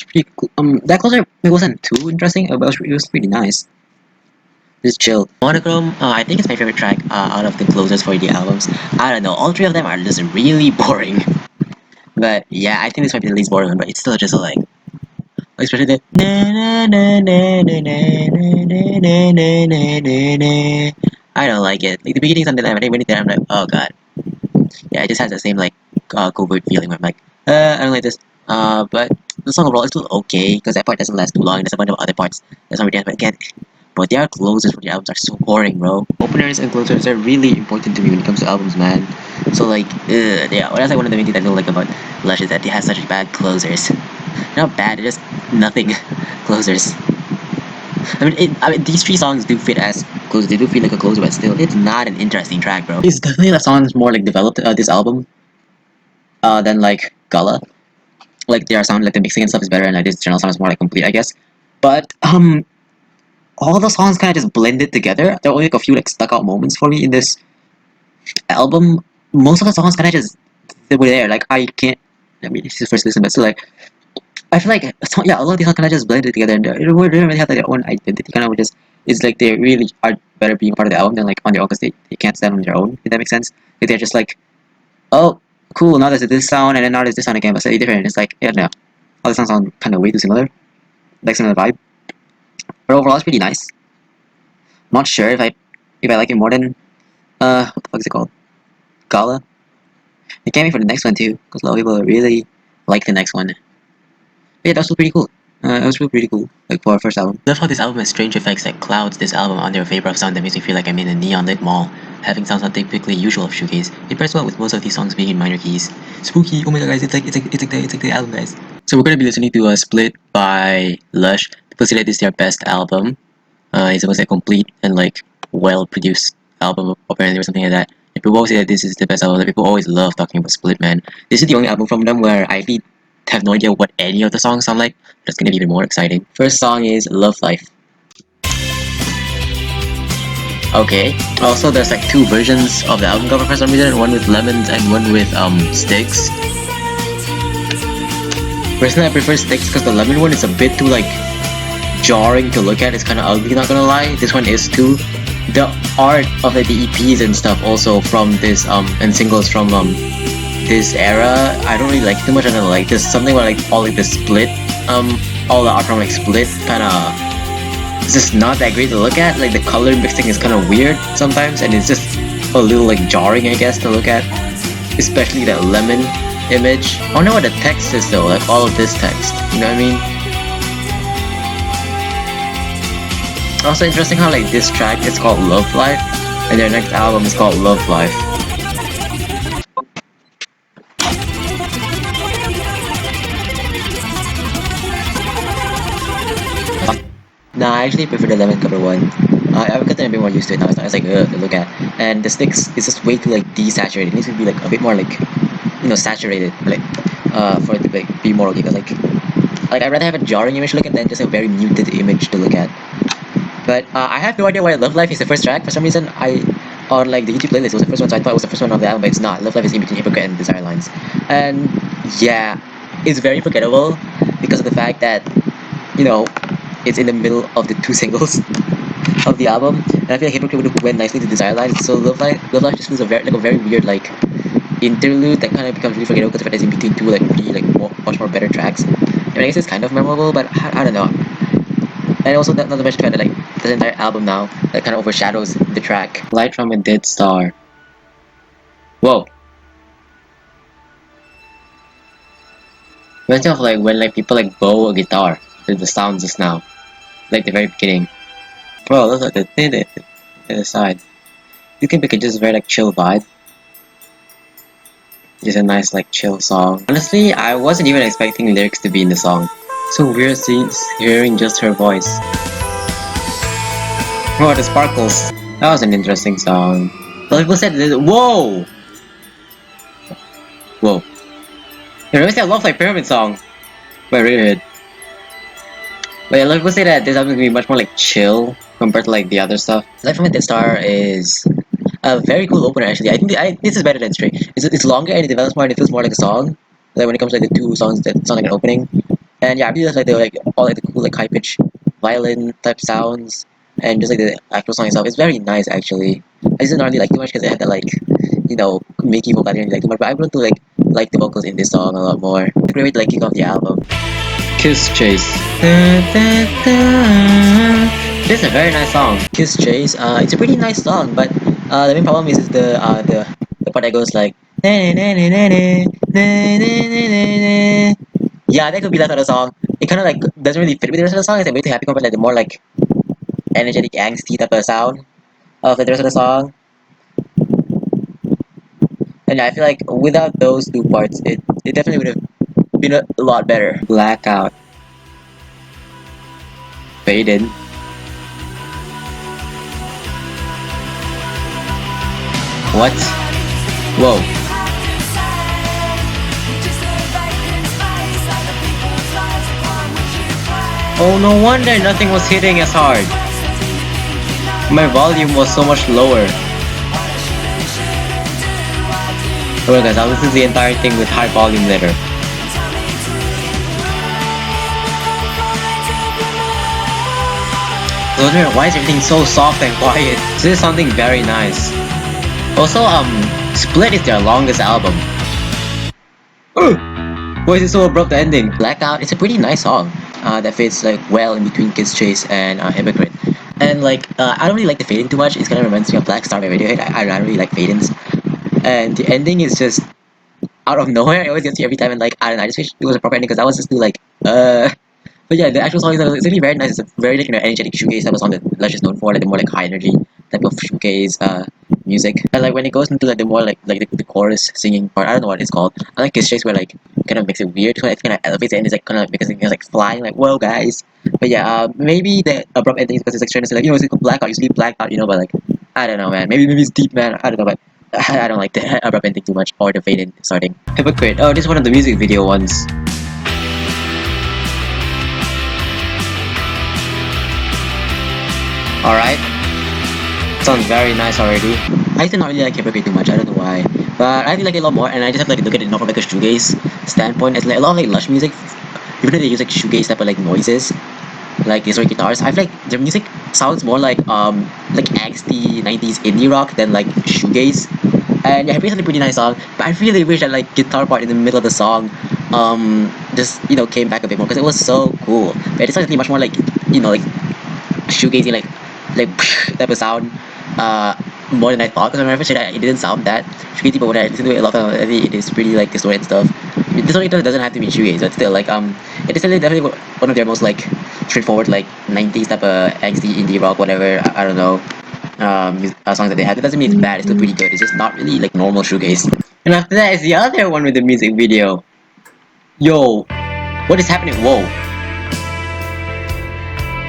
Pretty cool. That closer it wasn't too interesting, but it was pretty nice. Just chill. Monochrome, I think it's my favorite track out of the closers for the albums. I don't know, all 3 of them are just really boring. But yeah, I think this might be the least boring one, but it's still just like especially the I don't like it. Like the beginning something like when it's there, I'm like, oh god. Yeah, it just has the same like covert feeling where I'm like, I don't like this. But the song overall is still okay because that part doesn't last too long and there's a bunch of other parts that's not really but again, but their closers for the albums are so boring, bro. Openers and closers are really important to me when it comes to albums, man. So like, yeah, that's like one of the main things I don't like about Lush is that they have such bad closers. They're not bad, they're just nothing closers. I mean, these 3 songs do fit as closers. They do feel like a closer, but still, it's not an interesting track, bro. It's definitely the songs more like developed this album than like Gala. Like their sound, like the mixing and stuff is better, and like this general sound is more like complete, I guess. But all the songs kind of just blended together. There are only like a few like stuck out moments for me in this album. Most of the songs kind of just they were there. Like I can't. I mean, it's the first listen, but still like I feel like yeah, a lot of these songs kind of just blended together, and they don't really have like, their own identity. Kind of just it's like they really are better being part of the album than like on their own because they can't stand on their own. If that makes sense. Like, they're just like, oh, cool. Now there's this sound, and then now there's this sound again, but slightly different. It's like yeah, no, all the songs sound kind of way too similar, like similar vibe. But overall, it's pretty nice. Not sure if I like it more than what the fuck is it called? Gala. I can't wait for the next one too, because a lot of people really like the next one. But yeah, that was still pretty cool. It was really pretty cool, like for our first album. I love how this album has strange effects that clouds this album under a vapor of sound that makes me feel like I'm in a neon lit mall, having sounds not typically usual of shoegaze. It pairs well with most of these songs being in minor keys. Spooky! Oh my god, guys, it's like the album, guys. So we're gonna be listening to a Split by Lush. People say that this is their best album. It's supposed to be a complete and like well produced album apparently or something like that. And people always say that this is the best album. People always love talking about Split, man. This is the only album from them where I really have no idea what any of the songs sound like. That's gonna be even more exciting. First song is Love Life. Okay. Also, there's like 2 versions of the album cover for some reason. One with lemons and one with sticks. Personally, I prefer Sticks because the lemon one is a bit too like jarring to look at. It's kind of ugly, not gonna lie. This one is too. The art of like, the EPs and stuff also from this and singles from this era, I don't really like it too much. I don't like this something where like all like the split all the art from like split kind of it's just not that great to look at. Like the color mixing is kind of weird sometimes, and it's just a little like jarring, I guess, to look at, especially that lemon image. I don't know what the text is though, like all of this text, you know what I mean? Also interesting how like this track is called Love Life and their next album is called Love Life. Nah, I actually prefer the lemon cover one. I've gotten a bit more used to it now. It's like to look at, and the Sticks is just way too like desaturated. It needs to be like a bit more like saturated, like for it to like, be more okay. Cause like I'd rather have a jarring image to look at than just a very muted image to look at. But I have no idea why Love Life is the first track. For some reason, on like the YouTube playlist it was the first one, so I thought it was the first one of the album, but it's not. Love Life is in between Hypocrite and Desire Lines, and yeah, it's very forgettable because of the fact that it's in the middle of the two singles of the album, and I feel like Hypocrite would have went nicely to Desire Lines. So Love Life just feels a very weird like interlude that kind of becomes really forgettable because it's in between two like really like much more better tracks. I mean, I guess it's kind of memorable, but I don't know. And also not to mention the fact that like the entire album now that kind of overshadows the track. Light from a Dead Star. Whoa. Reminds me of like when like people like bow a guitar with the sound just now. Like the very beginning. Bro, look at the thing at the side. You can pick a just very like chill vibe. Just a nice like chill song. Honestly, I wasn't even expecting lyrics to be in the song. So weird hearing just her voice. Oh, the sparkles. That was an interesting song. A lot of people said this. Whoa! Whoa. It reminds me of Love Like Pyramid song by Radiohead. But yeah, a lot of people say that this album is gonna be much more like chill compared to like the other stuff. Light from a Dead Star is a very cool opener actually. I think this is better than Stray. It's longer and it develops more and it feels more like a song. Like when it comes to like the two songs that sound like an opening. And yeah, I really like all like the cool like high pitch violin type sounds and just like the actual song itself. It's very nice actually. I just don't really like too much because it had that like Mickey vocal I didn't really like too much, but I'm going to like the vocals in this song a lot more. It's a great way to like kick off the album. Kiss Chase. This is a very nice song. Kiss Chase. It's a pretty nice song, but the main problem is the part that goes like yeah, that could be that other song. It kind of like doesn't really fit with the rest of the song. It's like way too happy compared to like the more like energetic, angsty type of sound of the rest of the song. And yeah, I feel like without those two parts, it definitely would have been a lot better. Blackout. Fade in. What? Whoa. Oh, no wonder nothing was hitting as hard. My volume was so much lower. Okay guys, I'll listen to the entire thing with high volume later. I was wondering, why is everything so soft and quiet? This is something very nice. Also, Split is their longest album. Why is it so abrupt the ending? Blackout, it's a pretty nice song. That fits like well in between Kiss Chase and Hypocrite. And like I don't really like the fade-in too much. It kind of reminds me of Black Star by Radiohead. I don't really like fade-ins. And the ending is just out of nowhere. It always gets you every time, and like I don't know. I just wish it was a proper ending because that was just too like But yeah, the actual song is really very nice. It's a very like energetic shoegaze type of song that Lush is known for, like the more like high energy type of shoegaze music. And like when it goes into like the more like the chorus singing part, I don't know what it's called. I like Kiss Chase where like kind of makes it weird. So it kind of elevates it and it's like kind of because it's like flying like whoa guys. But yeah, maybe the abrupt ending is because it's like trying to say like it's like blackout. You sleep blackout, but like I don't know, man. Maybe it's deep, man. I don't know, but I don't like the abrupt ending too much or the fade in starting. Hypocrite. Oh, this is one of the music video ones. Alright. Sounds very nice already. I used to not really like Hypocrite too much, I don't know why. But I really like it a lot more, and I just have to like look at it not from like a shoegaze standpoint. It's like a lot of like Lush music even though they use like shoegaze type of like noises, like these are guitars. I feel like their music sounds more like angsty 90s indie rock than like shoegaze. And yeah, basically a pretty nice song. But I really wish that like guitar part in the middle of the song just came back a bit more because it was so cool. But it's actually much more like like shoegazy like type of sound more than I thought because I remember it didn't sound that shoegazy, but when I listen to it a lot of it is pretty like distorted and stuff. This one doesn't have to be shoegaze, but still like it is definitely one of their most like straightforward like 90s type of angsty indie rock whatever I don't know songs that they had. It doesn't mean it's bad, it's still pretty good. It's just not really like normal shoegaze. And after that is the other one with the music video. Yo, what is happening? Whoa.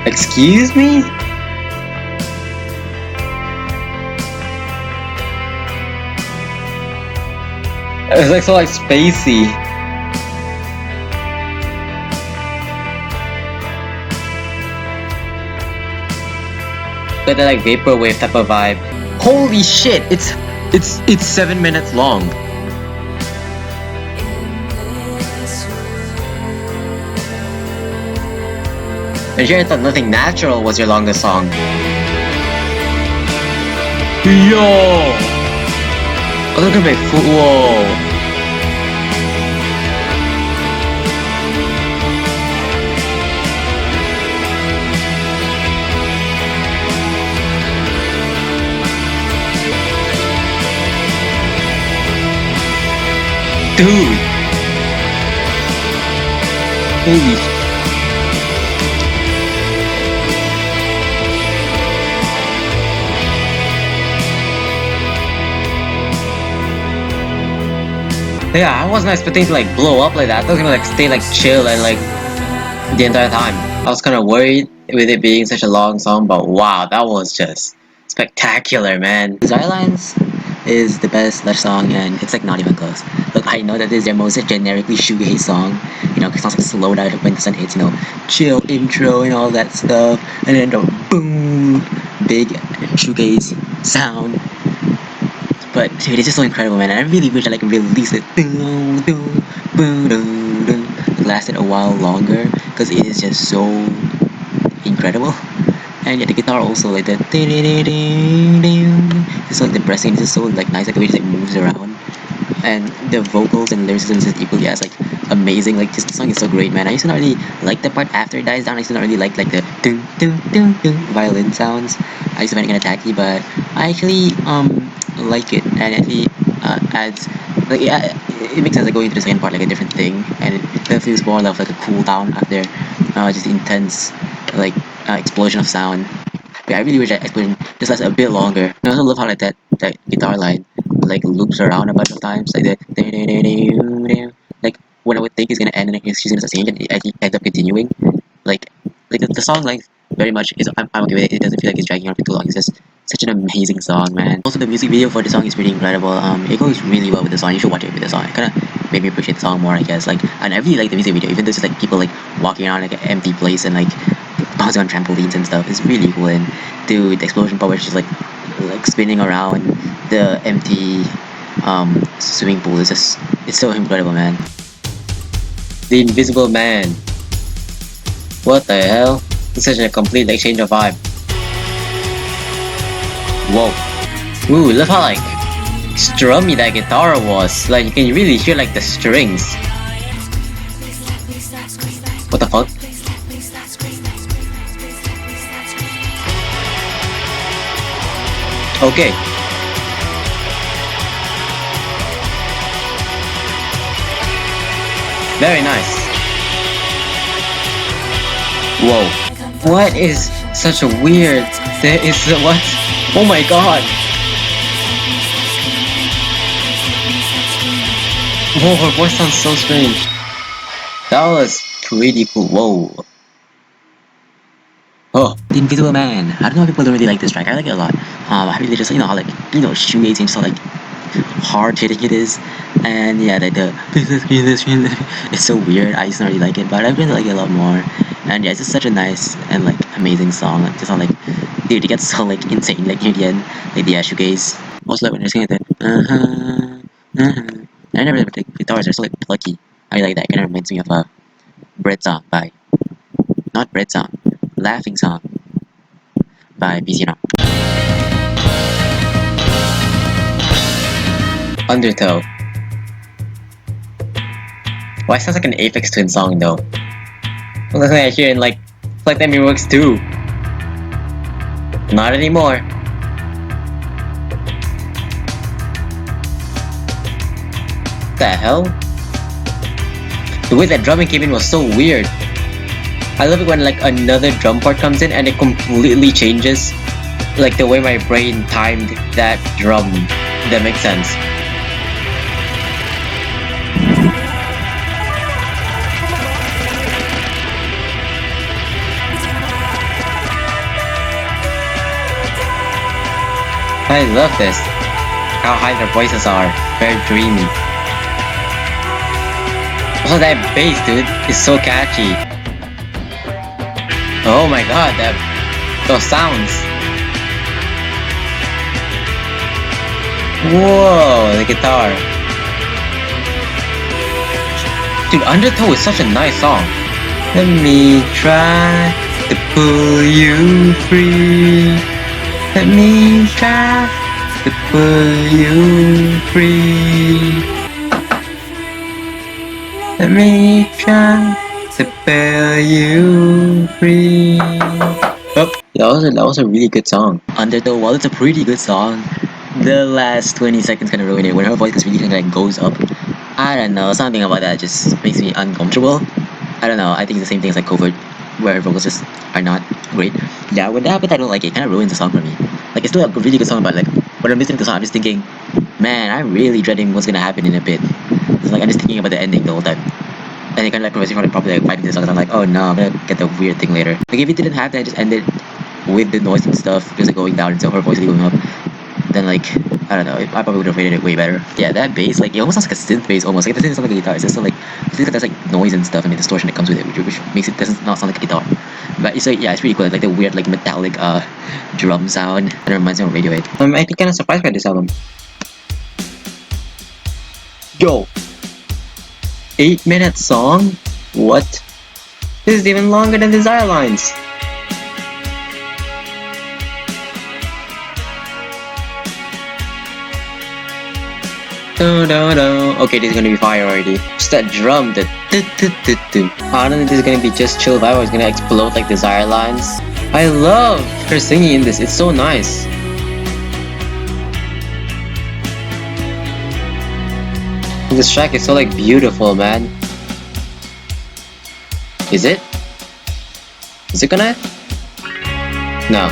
Excuse me? It's like so like spacey. But that like vaporwave type of vibe. Holy shit! It's 7 minutes long. And sure, I thought Nothing Natural was your longest song. Yo! Oh, look at my foot. Whoa! Dude! Holy yeah, I wasn't expecting to like blow up like that. I was gonna like stay like chill and like the entire time. I was kind of worried with it being such a long song, but wow, that was just spectacular, man. Desire Lines is the best Lush song, and it's like not even close. Look, I know that this is their most generically shoegaze song, it sounds like slowed out when the sun hits, chill intro and all that stuff, and then the boom, big shoegaze sound. But dude, it's just so incredible, man. And I really wish I like release it. It lasted a while longer because it is just so incredible. And yeah, the guitar also like the it's so depressing. It's just so like nice, like the way it just, like moves around. And the vocals and lyricism is just equally as like amazing. Like this song is so great, man. I used to not really like the part after it dies down. I used to not really like the dun, dun, dun, dun, violin sounds. I used to find it kind of tacky, but I actually like it, and it actually adds like yeah, it makes sense like going into the second part like a different thing, and it feels more of like a cool down after just intense like explosion of sound. But yeah, I really wish that explosion just lasts a bit longer. And I also love how like that guitar line like loops around a bunch of times, like like when I would think it's gonna end and she's gonna start singing, and it actually ends up continuing. Like the song length very much is I'm okay with it. It doesn't feel like it's dragging on for too long. It's just such an amazing song, man. Also, the music video for the song is pretty incredible. It goes really well with the song. You should watch it with the song. It kind of made me appreciate the song more, I guess. Like, and I really like the music video, even though it's like people like walking around like an empty place and like bouncing on trampolines and stuff. It's really cool. And dude, the explosion part where it's just like spinning around the empty swimming pool is just it's so incredible, man. The Invisible Man. What the hell? It's such a complete like change of vibe. Whoa. Ooh, look how like strummy that guitar was. Like you can really hear like the strings. What the fuck? Okay. Very nice. Whoa. What is such a weird... There is... What? Oh my god. Whoa, her voice sounds so strange. That was pretty cool. Whoa. Oh, The Invisible Man. I don't know if people don't really like this track. I like it a lot. I really just, how like, shoegazing, so like hard hitting it is. And yeah, like the it's so weird. I used to not really like it, but I really like it a lot more. And yeah, it's just such a nice and like amazing song. Like just like, dude, it gets so like insane like near the end, like the shoegaze. Also like when you're singing that, I never like guitars are so like plucky. I like that. It kind of reminds me of Bread Song by, not Bread Song, Laughing Song by BCNR. Undertow. Why sounds like an Aphex Twin song though? Well, that's what I hear in like Flight Time Works too. Not anymore. The hell? The way that drumming came in was so weird. I love it when like another drum part comes in and it completely changes like the way my brain timed that drum. That makes sense. I love this. How high their voices are. Very dreamy. Also that bass, dude, is so catchy. Oh my god, those sounds. Whoa, the guitar. Dude, Undertow is such a nice song. Let me try to pull you free. Let me try to pull you free. Let me try to pull you free. Oh, that was a really good song. Undertow, while it's a pretty good song, the last 20 seconds kind of ruin it. When her voice really kind of like goes up, I don't know, something about that just makes me uncomfortable. I don't know, I think it's the same thing as like Covert, where vocals just are not great. Yeah, when that happens, I don't like it. It kind of ruins the song for me. Like, it's still a really good song, but like, when I'm listening to the song, I'm just thinking, man, I'm really dreading what's gonna happen in a bit. It's like, I'm just thinking about the ending the whole time. And it kind of like prevents me from probably like 5 minutes, and I'm like, oh no, I'm gonna get the weird thing later. Like, if it didn't happen, I just ended with the noise and stuff, just like going down until her voice is going up. Then like, I don't know, I probably would have rated it way better. Yeah, that bass, like, it almost sounds like a synth bass almost. Like, it doesn't sound like a guitar, it's just like, I think there's like noise and stuff and the distortion that comes with it, which makes it doesn't not sound like a guitar. But it's like, yeah, it's really cool, like the weird like metallic drum sound. That reminds me of Radiohead. I'm actually kind of surprised by this album. Yo, 8-minute song? What? This is even longer than Desire Lines. Okay, this is gonna be fire already. Just that drum, the I don't think this is gonna be just chill vibe or it's gonna explode like Desire Lines. I love her singing in this, it's so nice. This track is so like beautiful, man. Is it? Is it gonna? No.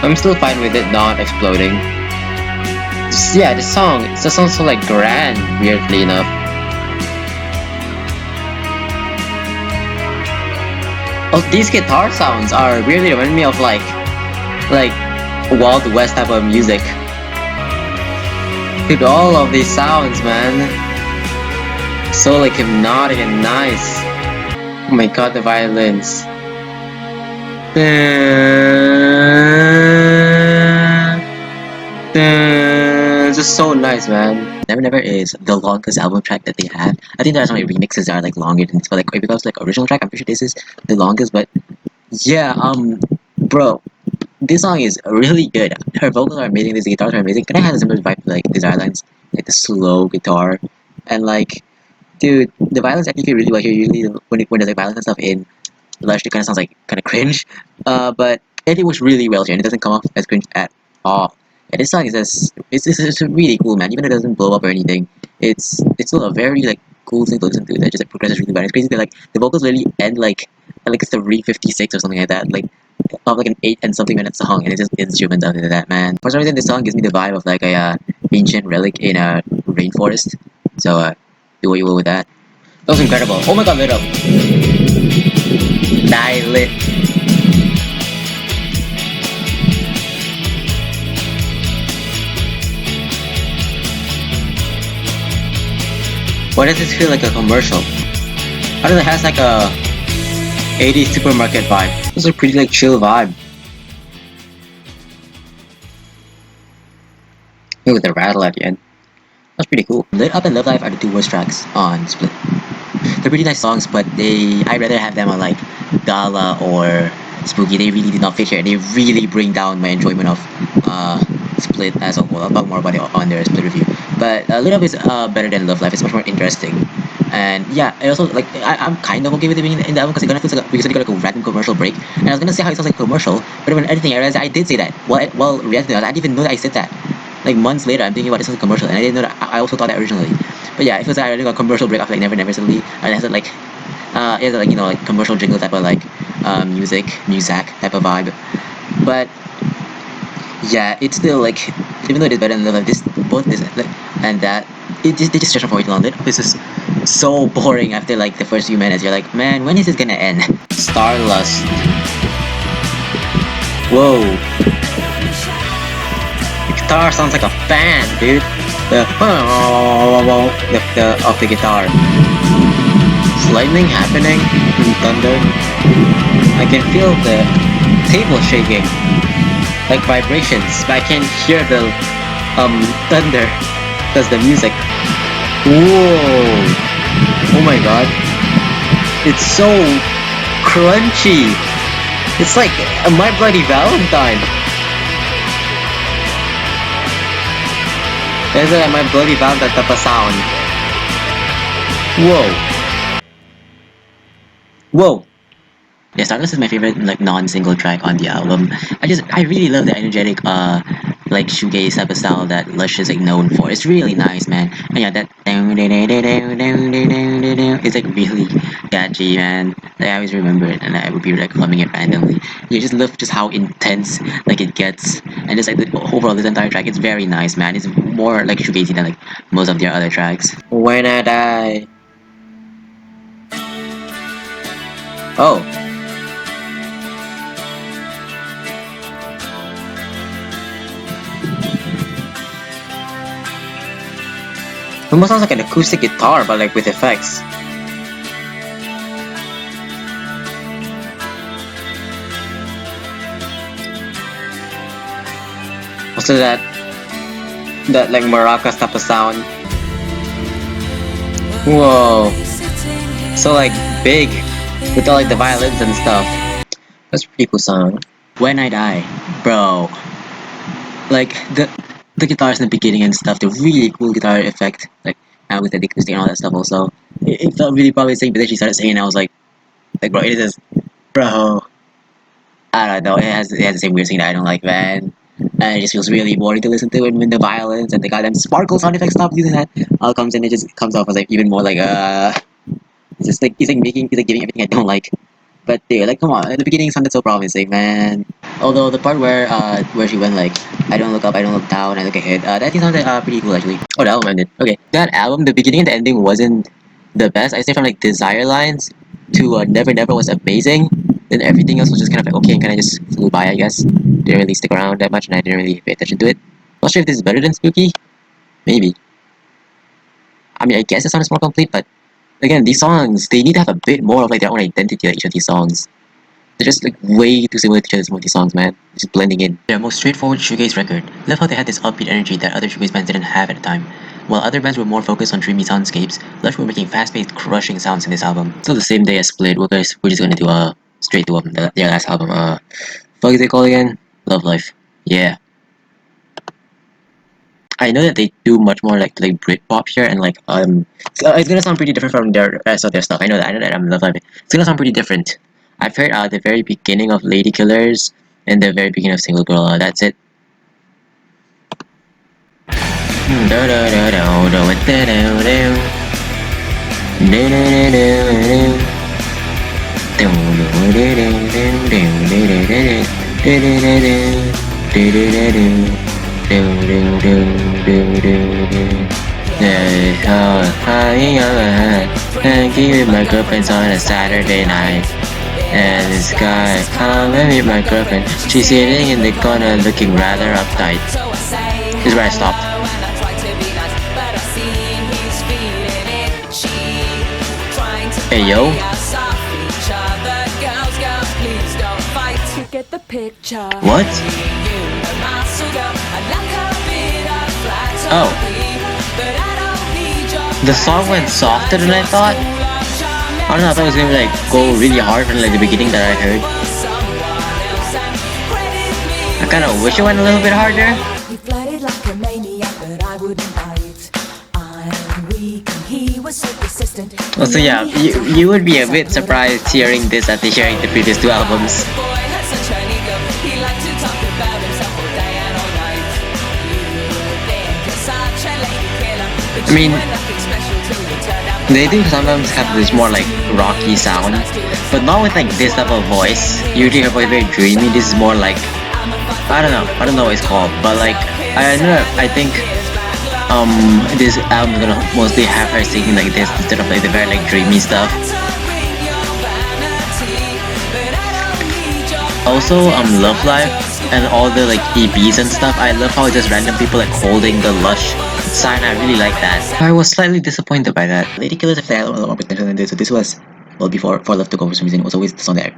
I'm still fine with it not exploding. Yeah, the song, it just sounds so like grand, weirdly enough. Oh, these guitar sounds are weirdly reminding me of like Wild West type of music. Dude, all of these sounds, man, so like hypnotic and nice. Oh my god, the violins. It's just so nice, man. Never Never is the longest album track that they have. I think there are some remixes that are like longer than this, but like if it becomes like original track, I'm pretty sure this is the longest. But yeah, bro, this song is really good. Her vocals are amazing. These guitars are amazing. Kind of has a similar vibe to like Desire Lines, like the slow guitar, and like, dude, the violins actually feel really well here. Usually when there's like violins and stuff in Lush, it kind of sounds like kind of cringe. But it works really well here, and it doesn't come off as cringe at all. And this song is just, it's really cool, man. Even if it doesn't blow up or anything, it's still a very like cool thing to listen to. That just like progresses really well. It's crazy that like the vocals really end like at like 3:56 or something like that, like of like an 8 and something minute song, and it just instruments after that, man. For some reason, this song gives me the vibe of like a ancient relic in a rainforest. So do what you will with that. That was incredible. Oh my god, lit up. Die lit. Why does this feel like a commercial? How does it has like a 80s supermarket vibe? This is a pretty like chill vibe. Look at the rattle at the end. That's pretty cool. Lit Up and Live Life are the two worst tracks on Split. they're pretty nice songs, but I'd rather have them on like Gala or Spooky. They really did not fit here. They really bring down my enjoyment of Split as a whole. I'll talk more about it on their Split review. But Lit Up is better than Love Life. It's much more interesting. And yeah, I also like I'm kind of okay with it being in the album because it kind of feels like because it got like a random commercial break. And I was gonna say how it sounds like a commercial, but when editing, I realized I did say that. While reacting to it, I didn't even know that I said that. Like months later, I'm thinking about this as a commercial, and I didn't know that. I also thought that originally. But yeah, it feels like I really got a commercial break after like Never Never Suddenly, and it has like it has like like commercial jingle type of like music type of vibe. But yeah, it's still like even though it is better than Love Live, this both this like, and that they just stretch on for way too long. This is so boring after like the first few minutes. You're like, man, when is this gonna end? Starlust. Whoa. The guitar sounds like a fan, dude. The of the guitar. Is lightning happening and thunder? I can feel the table shaking, like vibrations, but I can't hear the thunder because the music. Whoa! Oh my god! It's so crunchy. It's like a My Bloody Valentine. There's like My Bloody Valentine type of sound. Whoa! Whoa! Yeah, Stardust is my favorite like non-single track on the album. I really love the energetic like shoegaze type of style that Lush is like known for. It's really nice, man. And yeah, that it's like really catchy, man. Like, I always remember it, and I would be like humming it randomly. You just love just how intense like it gets, and just like the overall this entire track, it's very nice, man. It's more like shoegazy than like most of their other tracks. When I Die. Oh. It almost sounds like an acoustic guitar, but like with effects. Also that like maracas type of sound. Whoa. So like big with all like the violins and stuff. That's a pretty cool song. When I Die, bro. Like the guitars in the beginning and stuff, the really cool guitar effect, like with the acoustic and all that stuff also. It felt really promising, but then she started singing and I was like bro, it is bro. I don't know, it has the same weird thing that I don't like, man. And it just feels really boring to listen to it when the violins and the goddamn sparkle sound effects stop using that. All comes in, it just comes off as like even more like it's just like it's like giving everything I don't like. But dude, like come on, at the beginning it sounded so promising, man. Although the part where she went like I don't look up, I don't look down, I look ahead, that thing sounded pretty cool actually. Oh, the album ended. Okay, that album, the beginning and the ending wasn't the best. I say from like Desire Lines to Never Never was amazing. Then everything else was just kind of like okay and kind of just flew by, I guess. Didn't really stick around that much, and I didn't really pay attention to it. Not sure if this is better than Spooky. Maybe. I mean, I guess it sounds more complete, but again, these songs, they need to have a bit more of like their own identity, like each of these songs. They're just like way too similar to each other, some of these songs, man. Just blending in. Their most straightforward shoegaze record. Love how they had this upbeat energy that other shoegaze bands didn't have at the time. While other bands were more focused on dreamy soundscapes, Lush were making fast-paced, crushing sounds in this album. Still the same day as Split, we're just gonna do straight to their last album. Fuck is it called again? Love Life. Yeah. I know that they do much more like Britpop here, and like so it's gonna sound pretty different from their rest of their stuff. I know that I'm Love Life. It's gonna sound pretty different. I've heard the very beginning of Lady Killers and the very beginning of Single Girl. That's it. With my girlfriend's on a Saturday night, and this guy, I'm with my girlfriend. She's sitting in the corner looking rather uptight. This is where I stopped. Hey yo. What? Oh. The song went softer than I thought? I don't know, I thought it was gonna like go really hard from like the beginning that I heard. I kinda wish it went a little bit harder. He flirted like a maniac, but I wouldn't bite. I'm weak and he was so persistent. Also, yeah, you would be a bit surprised hearing this after hearing the previous two albums. I mean, they do sometimes have this more like rocky sound, but not with like this type of voice. Usually her voice is very dreamy. This is more like, I don't know what it's called, but like I think this album is gonna mostly have her singing like this instead of like the very like dreamy stuff. Also, Love Live and all the like EPs and stuff. I love how it's just random people like holding the Lush sign. I really like that. I was slightly disappointed by that. Lady Killers have had a lot more potential than this. So this was, well, before For Love took over for some reason. It was always the song that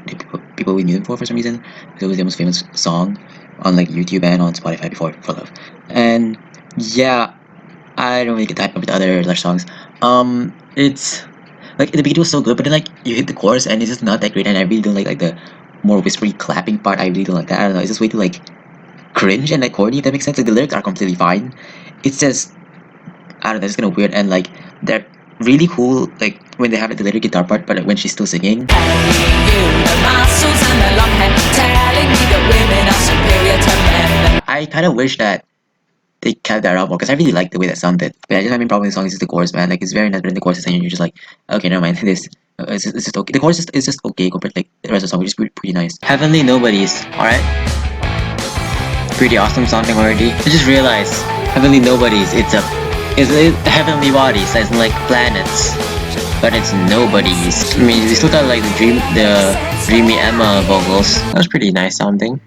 people we knew them for some reason. It was the most famous song on like YouTube and on Spotify before For Love. And yeah, I don't really get that with the other Lush songs. It's like the beat was so good, but then like you hit the chorus and it's just not that great. And I really don't like the more whispery clapping part. I really don't like that. I don't know. It's just way too like cringe and like corny. If that makes sense. Like the lyrics are completely fine. It's just, I don't know. It's kind of weird and like they're really cool. Like when they have like, the little guitar part, but like, when she's still singing. I kind of wish that they kept that up more because I really like the way that sounded. But I just have a problem with the song is just the chorus, man. Like it's very nice, but in the chorus is and you're just like, okay, never mind. This it's just okay. The chorus is just okay compared to like the rest of the song, which is pretty nice. Heavenly Nobodies, alright. Pretty awesome sounding already. I just realized Heavenly Nobodies. It's heavenly bodies, as in like planets, but it's nobodies. I mean, we still got like the dreamy Emma vocals. That was pretty nice sounding.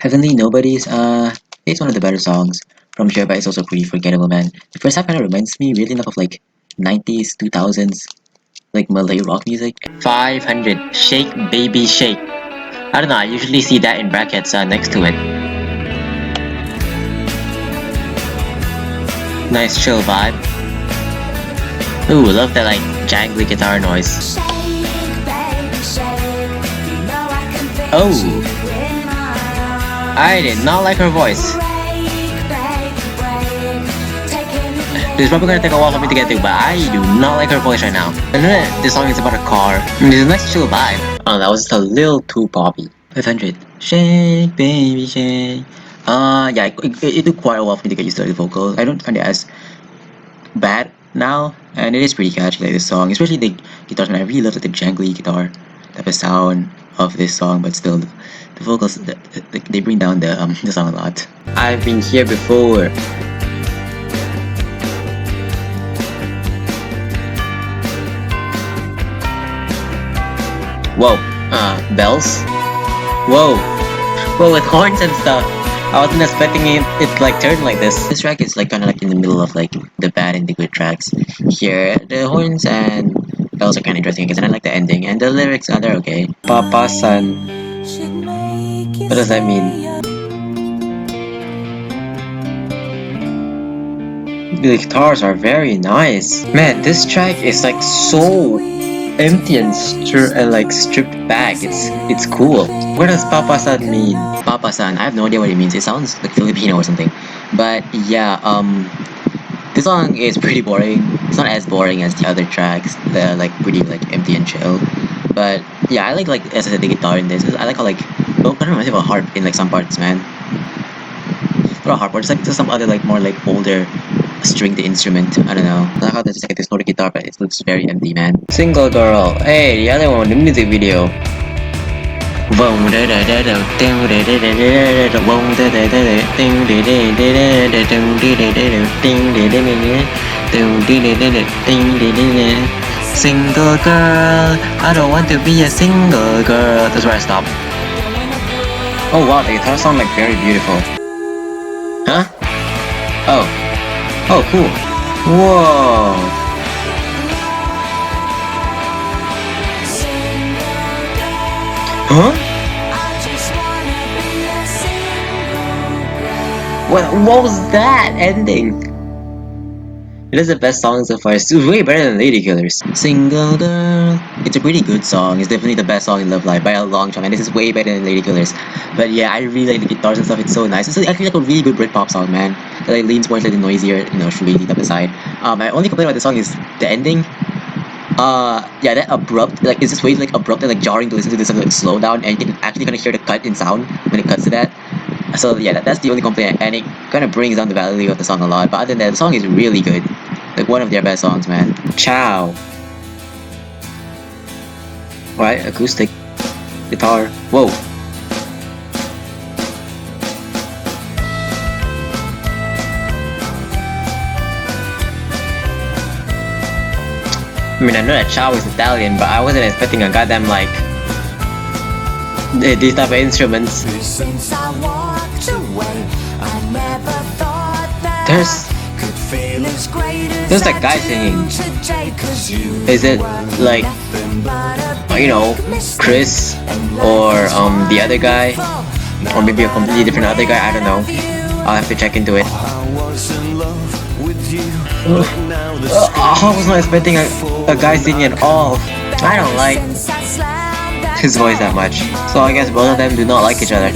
Heavenly Nobodies, it's one of the better songs from Sure, but it's also pretty forgettable, man. The first half kind of reminds me really enough of like 90s, 2000s, like Malay rock music. 500, Shake Baby Shake. I don't know, I usually see that in brackets next to it. Nice chill vibe. Ooh, love that like jangly guitar noise. Oh! I did not like her voice. This is probably gonna take a while for me to get to, but I do not like her voice right now. And then this song is about a car. And it's a nice chill vibe. Oh, that was just a little too poppy. 500. Shake, baby, shake. Yeah, it took quite a while for me to get used to the vocals. I don't find it as bad now, and it is pretty catchy, like this song, especially the guitars. Man, I really love like, the jangly guitar type of sound of this song, but still, the vocals they bring down the song a lot. I've been here before. Whoa, bells. Whoa, with horns and stuff. I wasn't expecting it to like turn like this. This track is like kind of like in the middle of like the bad and the good tracks. Here, the horns and bells are kind of interesting because I like the ending and the lyrics are they're okay. Papa San. What does that mean? The guitars are very nice. Man, this track is like so empty and like stripped back. It's cool. What does Papa San mean? Papa San, I have no idea what it means. It sounds like Filipino or something. But yeah, this song is pretty boring. It's not as boring as the other tracks. They're like pretty like empty and chill. But yeah, I like as I said the guitar in this. I like how like kind of reminds me of a harp in like some parts, man. Not a harp, or it's like just some other like more like older stringed instrument. I don't know. I like how there's like this note guitar, but it looks very empty, man. Single Girl. Hey, the other one, the music video. Single girl, I don't want to be a single girl. That's where I stopped. Oh wow, the guitar sound like very beautiful. Huh? Oh, cool. Whoa. Huh? What was that ending? It is the best song so far. It's way better than Lady Killers. Single Girl. It's a pretty good song. It's definitely the best song in Love Live by a long shot, and this is way better than Lady Killers. But yeah, I really like the guitars and stuff. It's so nice. It's actually like a really good Britpop song, man. That like, leans more into the noisier, shoegazy type of side. My only complaint about the song is the ending. Yeah, that abrupt, like, it's just way like abrupt and like jarring to listen to this song like slow down, and you can actually kind of hear the cut in sound when it cuts to that. So yeah, that's the only complaint, and it kind of brings down the value of the song a lot. But other than that, the song is really good. Like one of their best songs, man. Ciao. Right, acoustic guitar. Whoa. I mean, I know that Ciao is Italian, but I wasn't expecting a goddamn like these type of instruments. Since I walked away, I never thought that There's I could feel as great as there's that I guy do singing. today, 'cause you Is it were like nothing but a Chris or the other guy, or maybe a completely different other guy? I don't know. I'll have to check into it. I was in love with you, but now the I was not expecting a guy singing at all. I don't like his voice that much, so I guess both of them do not like each other.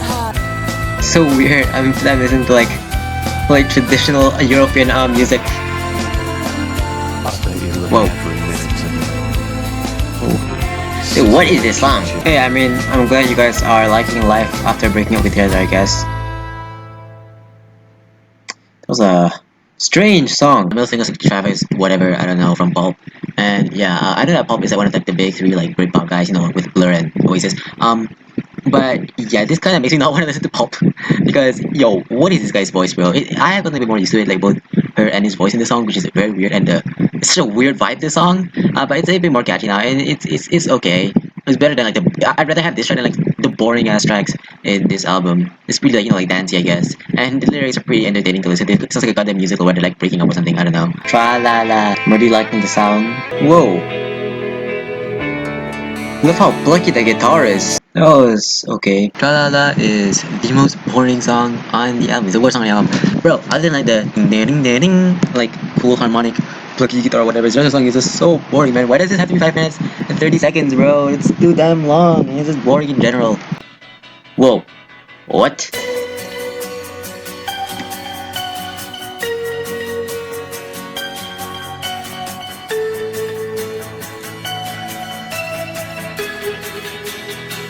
So weird. I'm listening to like traditional European music. Whoa. Dude, what is this song? Hey, I mean, I'm glad you guys are liking life after breaking up with each other, I guess. That was a strange song. Middle fingers like Travis, whatever, I don't know, from Pulp. And yeah, I know that Pulp is like one of the big three like Britpop guys, with Blur and Oasis. But yeah, this kind of makes me not want to listen to Pulp because yo, what is this guy's voice, bro? I have gotten a bit more used to it, like both her and his voice in the song, which is very weird, and it's such a weird vibe this song. But it's a bit more catchy now, and it's okay. It's better than like I'd rather have this track than like the boring ass tracks in this album. It's pretty like like dancey, I guess, and the lyrics are pretty entertaining to listen to. It sounds like a goddamn musical where they're like breaking up or something. I don't know. Tra la la. I'm really liking the sound. Whoa. Look how plucky the guitar is. That was okay. Tra La La is the most boring song on the album. It's the worst song on the album. Bro, other than like the ding ding ding ding, like cool harmonic plucky guitar or whatever, the rest of the song is just so boring, man. Why does this have to be 5 minutes and 30 seconds, bro? It's too damn long. It's just boring in general. Whoa. What?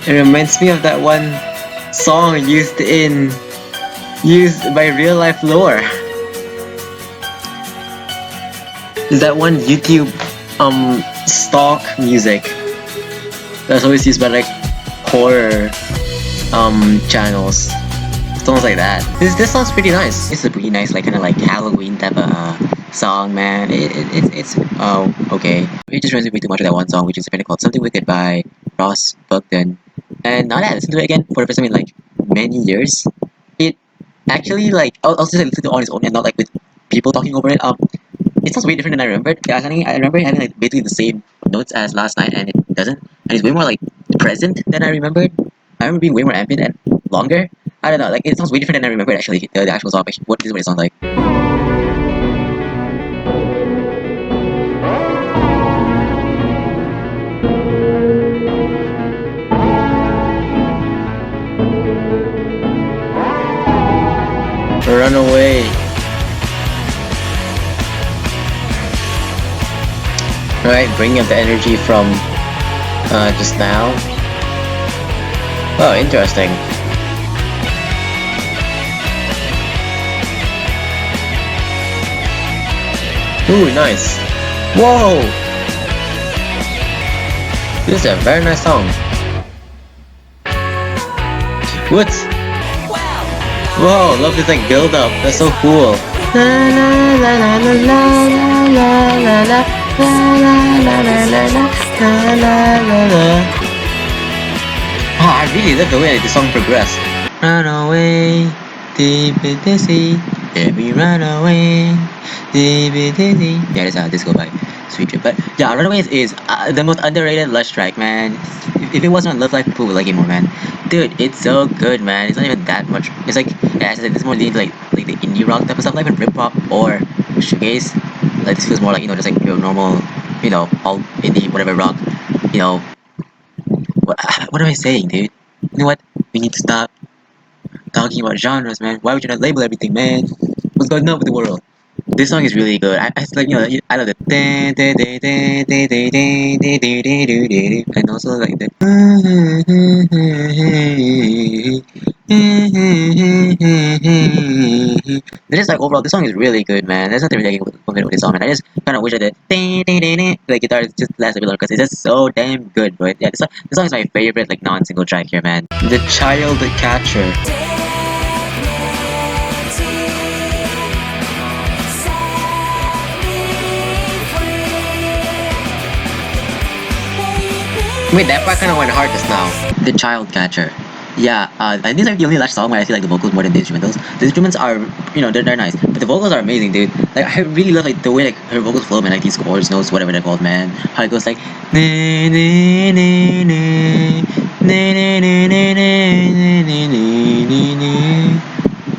It reminds me of that one song used by real life lore. Is that one YouTube stock music that's always used by like horror channels. Songs like that. This song's pretty nice. It's a pretty nice like kind of like Halloween type of song, man. It's okay. It just reminds me way too much of that one song, which is apparently called Something Wicked by Ross Bugden. And now that I listened to it again for the first time in like many years, it actually like I'll just like, listen to it on its own and not like with people talking over it. It sounds way different than I remembered. Yeah, I remember it having like basically the same notes as last night, and it doesn't. And it's way more like present than I remembered. I remember being way more ambient and longer. I don't know, like it sounds way different than I remembered actually. The actual song. What is what it sounds like? Run away. Alright, bringing up the energy from just now. Oh, interesting. Ooh, nice. Whoa! This is a very nice song. What? Whoa, love this like build up. That's so cool. La la la la la la la la la la la la la la la la. Oh, I really love the way the song progressed. Run away, deep in the sea. Baby, run away, deep in the sea. Yeah, that's how this go by. Sweet Dream. But yeah, Runaways is the most underrated Lush track, man. If it wasn't on Love Life, people would like it more, man. Dude, it's so good, man. It's not even that much. It's like, yeah, as I said, it's more leaning like the indie rock type of stuff, like even Britpop or shoegaze. Like this feels more like just like your normal, alt indie whatever rock. You know, what am I saying, dude? You know what? We need to stop talking about genres, man. Why would you not label everything, man? What's going on with the world? This song is really good. I it's like I love the and also like the just like overall this song is really good, man. There's nothing really I can complain with this song, and I just kind of wish that the guitar just lasts a bit longer because it's just so damn good. But yeah, this song is my favorite like non-single track here, man. The Child Catcher. Wait, that part kind of went hard just now. The Child Catcher. Yeah, I think it's like the only Lush song where I feel like the vocals more than the instrumentals. The instruments are, they're nice, but the vocals are amazing, dude. Like I really love like the way like her vocals flow, man. Like these chords, notes, whatever they're called, man. How it goes like.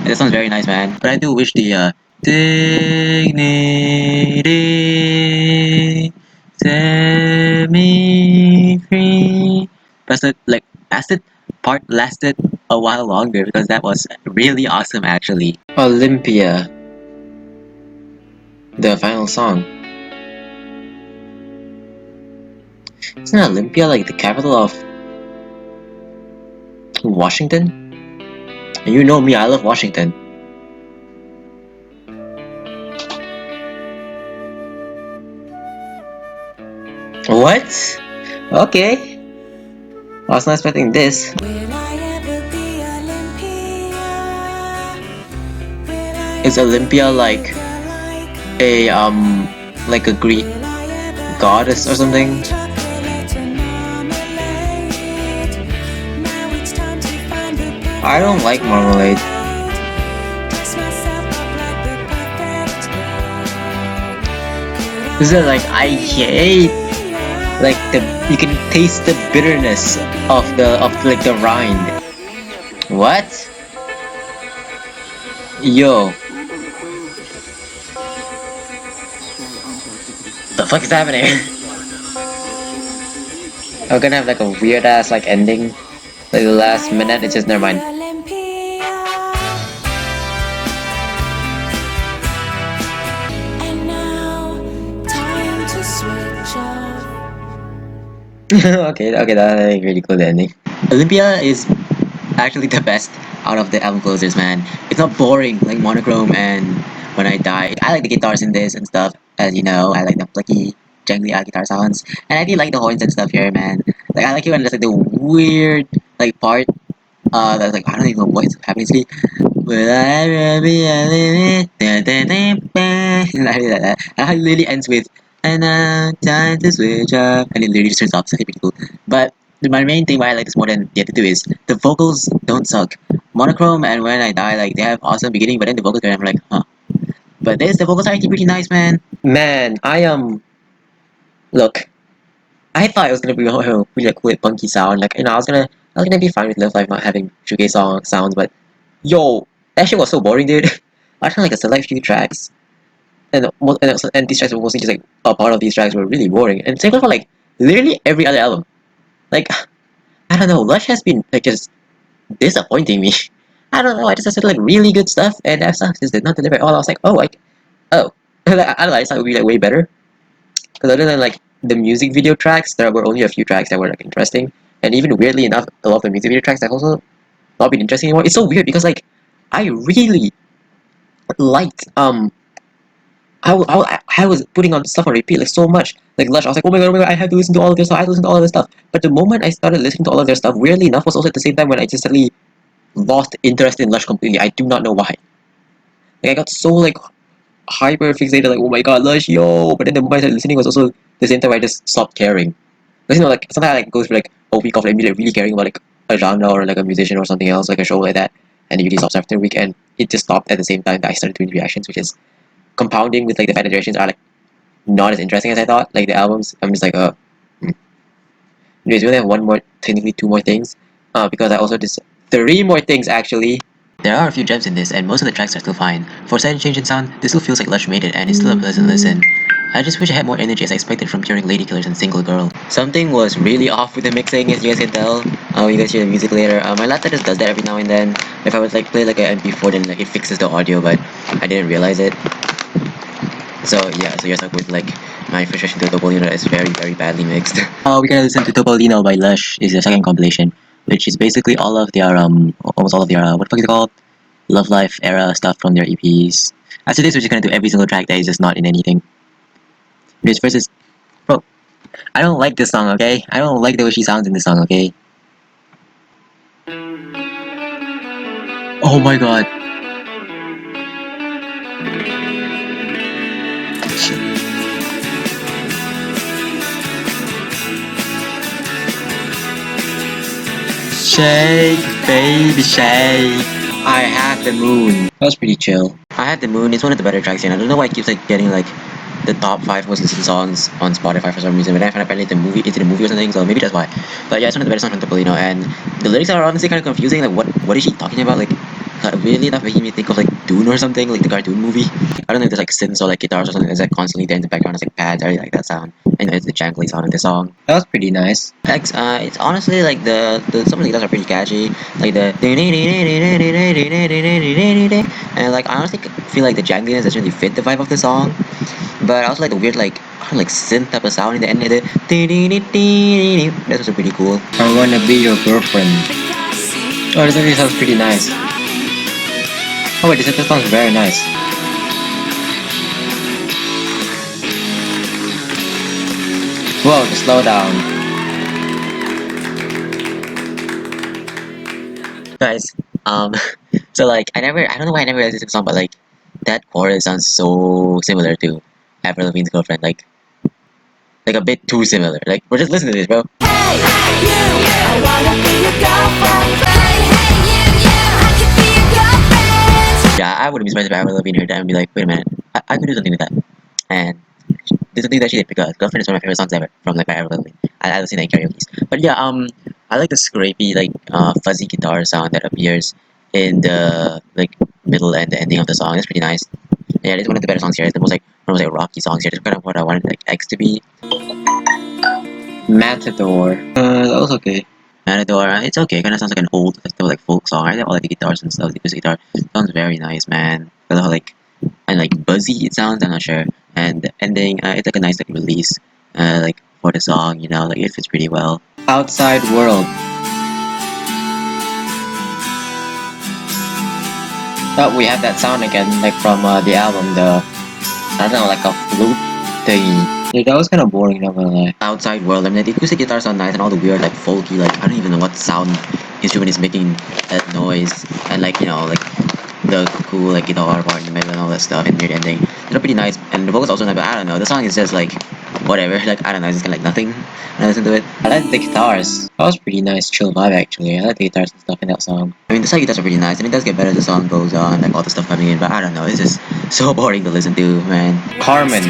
That sounds very nice, man. But I do wish the dignity set me free. Lasted part lasted a while longer because that was really awesome actually. Olympia, the final song. Isn't Olympia like the capital of Washington? And you know me, I love Washington. What? Okay. I was not expecting this. Is Olympia like a Greek goddess or something? I don't like marmalade. Is it like I hate like you can taste the bitterness of the rind. What? Yo. The fuck is happening? I'm gonna have like a weird ass like ending. Like the last minute, it's just never mind. okay, that's really cool ending. Olympia is actually the best out of the album closers, man. It's not boring like Monochrome and When I Die. I like the guitars in this and stuff, as you know. I like the plucky, jangly guitar sounds, and I do like the horns and stuff here, man. Like I like it when there's like the weird like part. That's like I don't even know what's happening to me. Will I ever be a limit? And I really like that. And how it literally ends with and now time to switch up, and it literally just turns off. It's actually pretty cool. But my main thing why I like this more than the other two is the vocals don't suck. Monochrome and When I Die, like they have awesome beginning, but then the vocals, I'm like, huh. But the vocals are actually pretty nice, man. Man, look. I thought it was gonna be a really cool, punky sound. Like I was gonna be fine with Love Life not having shoegaze sounds, but yo, that shit was so boring, dude. I found like a select few tracks, and these tracks were mostly just like a part of these tracks were really boring. And same for like literally every other album. Like I don't know, Lush has been like just disappointing me. I don't know. I just expected like really good stuff, and that stuff just did not deliver at all. I was like, oh, oh. I don't know. I thought it would be like way better. Because other than like the music video tracks, there were only a few tracks that were like interesting, and even weirdly enough, a lot of the music video tracks have also not been interesting anymore. It's so weird because like I really liked I was putting on stuff on repeat like so much like Lush. I was like, oh my god, I have to listen to all of their stuff. I have to listen to all of their stuff. But the moment I started listening to all of their stuff, weirdly enough, was also at the same time when I just suddenly lost interest in Lush completely. I do not know why. Like I got so like hyper fixated, like oh my god, Lush, yo! But then the moment I started listening was also the same time I just stopped caring. Because like sometimes I like goes for like a week of like really caring about like a genre or like a musician or something else, like a show like that, and it really stops after a week, and it just stopped at the same time that I started doing reactions, which is compounding with like the fact that the reactions are like not as interesting as I thought. Like the albums, I'm just like Anyways, we only have technically two more things. Because I also did three more things actually. There are a few gems in this, and most of the tracks are still fine. For a sudden change in sound, this still feels like Lush made it, and it's still a pleasant listen. I just wish I had more energy as I expected from hearing Lady Killers and Single Girl. Something was really off with the mixing, as you guys can tell. You guys hear the music later. My laptop just does that every now and then. If I would like play like an MP4, then like it fixes the audio, but I didn't realize it. So yeah, so you're stuck with like my frustration to Topolino is very badly mixed. We're gonna listen to Topolino by Lush. Is the second compilation, which is basically all of their almost all of their what the fuck is it called? Love Life era stuff from their EPs. After this, we're just gonna do every single track that is just not in anything. This first is, bro, I don't like this song, okay? I don't like the way she sounds in this song, okay? Oh my god. Shake, baby, shake. I have the moon. That was pretty chill. I have the moon. It's one of the better tracks here. I don't know why it keeps like getting like the top 5 most listened songs on Spotify for some reason. But then I find apparently it's in the movie or something, so maybe that's why. But yeah, it's one of the better songs from Topolino, and the lyrics are honestly kind of confusing. Like, what is she talking about? Like, weirdly enough, making me think of like Dune or something, like the cartoon movie. I don't know if there's like synths or like guitars or something that's like constantly there in the background as like pads. I really like that sound. And it's the jangly sound of the song. That was pretty nice. It's honestly like the some of the guitars are pretty catchy. Like the and like I honestly feel like the jangliness doesn't really fit the vibe of the song. But I also like the weird like synth type of sound in the end of it. That's also pretty cool. I wanna be your girlfriend. Oh, this actually sounds pretty nice. Oh wait, this sounds very nice. Whoa, just slow down. Guys, so like I don't know why I never realized this song, but like that chorus sounds so similar to Avril Lavigne's Girlfriend, like a bit too similar. Like, we're just listening to this, bro. Hey, you, I wanna be your girlfriend. Hey, you, I could be your girlfriend. Yeah, I wouldn't be surprised if Avril Lavigne heard that and be like, wait a minute, I could do something with that. And did something that she did because Girlfriend is one of my favorite songs ever from like by Avril Lavigne. I listen to karaoke's. But yeah, I like the scrapey, like fuzzy guitar sound that appears in the like middle and the ending of the song. It's pretty nice. Yeah, it's one of the better songs here. It's the most like one of those like rocky songs here. It's kind of what I wanted like X to be. Matador. That was okay. Matador, it's okay. Kind of sounds like an old, like folk song. I like all like the guitars and stuff. The acoustic guitar sounds very nice, man. I love how like and like buzzy it sounds. I'm not sure. And the ending, it's like a nice like release, like for the song. You know, like it fits pretty well. Outside World. Oh, we have that sound again, like from the album. The I don't know, like a flute thingy. Yeah, that was kind of boring, not gonna lie. Outside World, I mean, the acoustic guitars sound nice and all the weird, like, folky, like, I don't even know what sound instrument is making that noise. And, like, you know, like, the cool, like, guitar part in the middle and all that stuff and near the ending. They're pretty nice. And the vocals also nice, but I don't know. The song is just, like, whatever. Like, I don't know, it's just kind of like nothing when I listen to it. I like the guitars. That was pretty nice, chill vibe, actually. I like the guitars and stuff in that song. I mean, the side guitars are pretty nice, and it does get better as the song goes on, like, all the stuff coming in, but I don't know. It's just so boring to listen to, man. Carmen.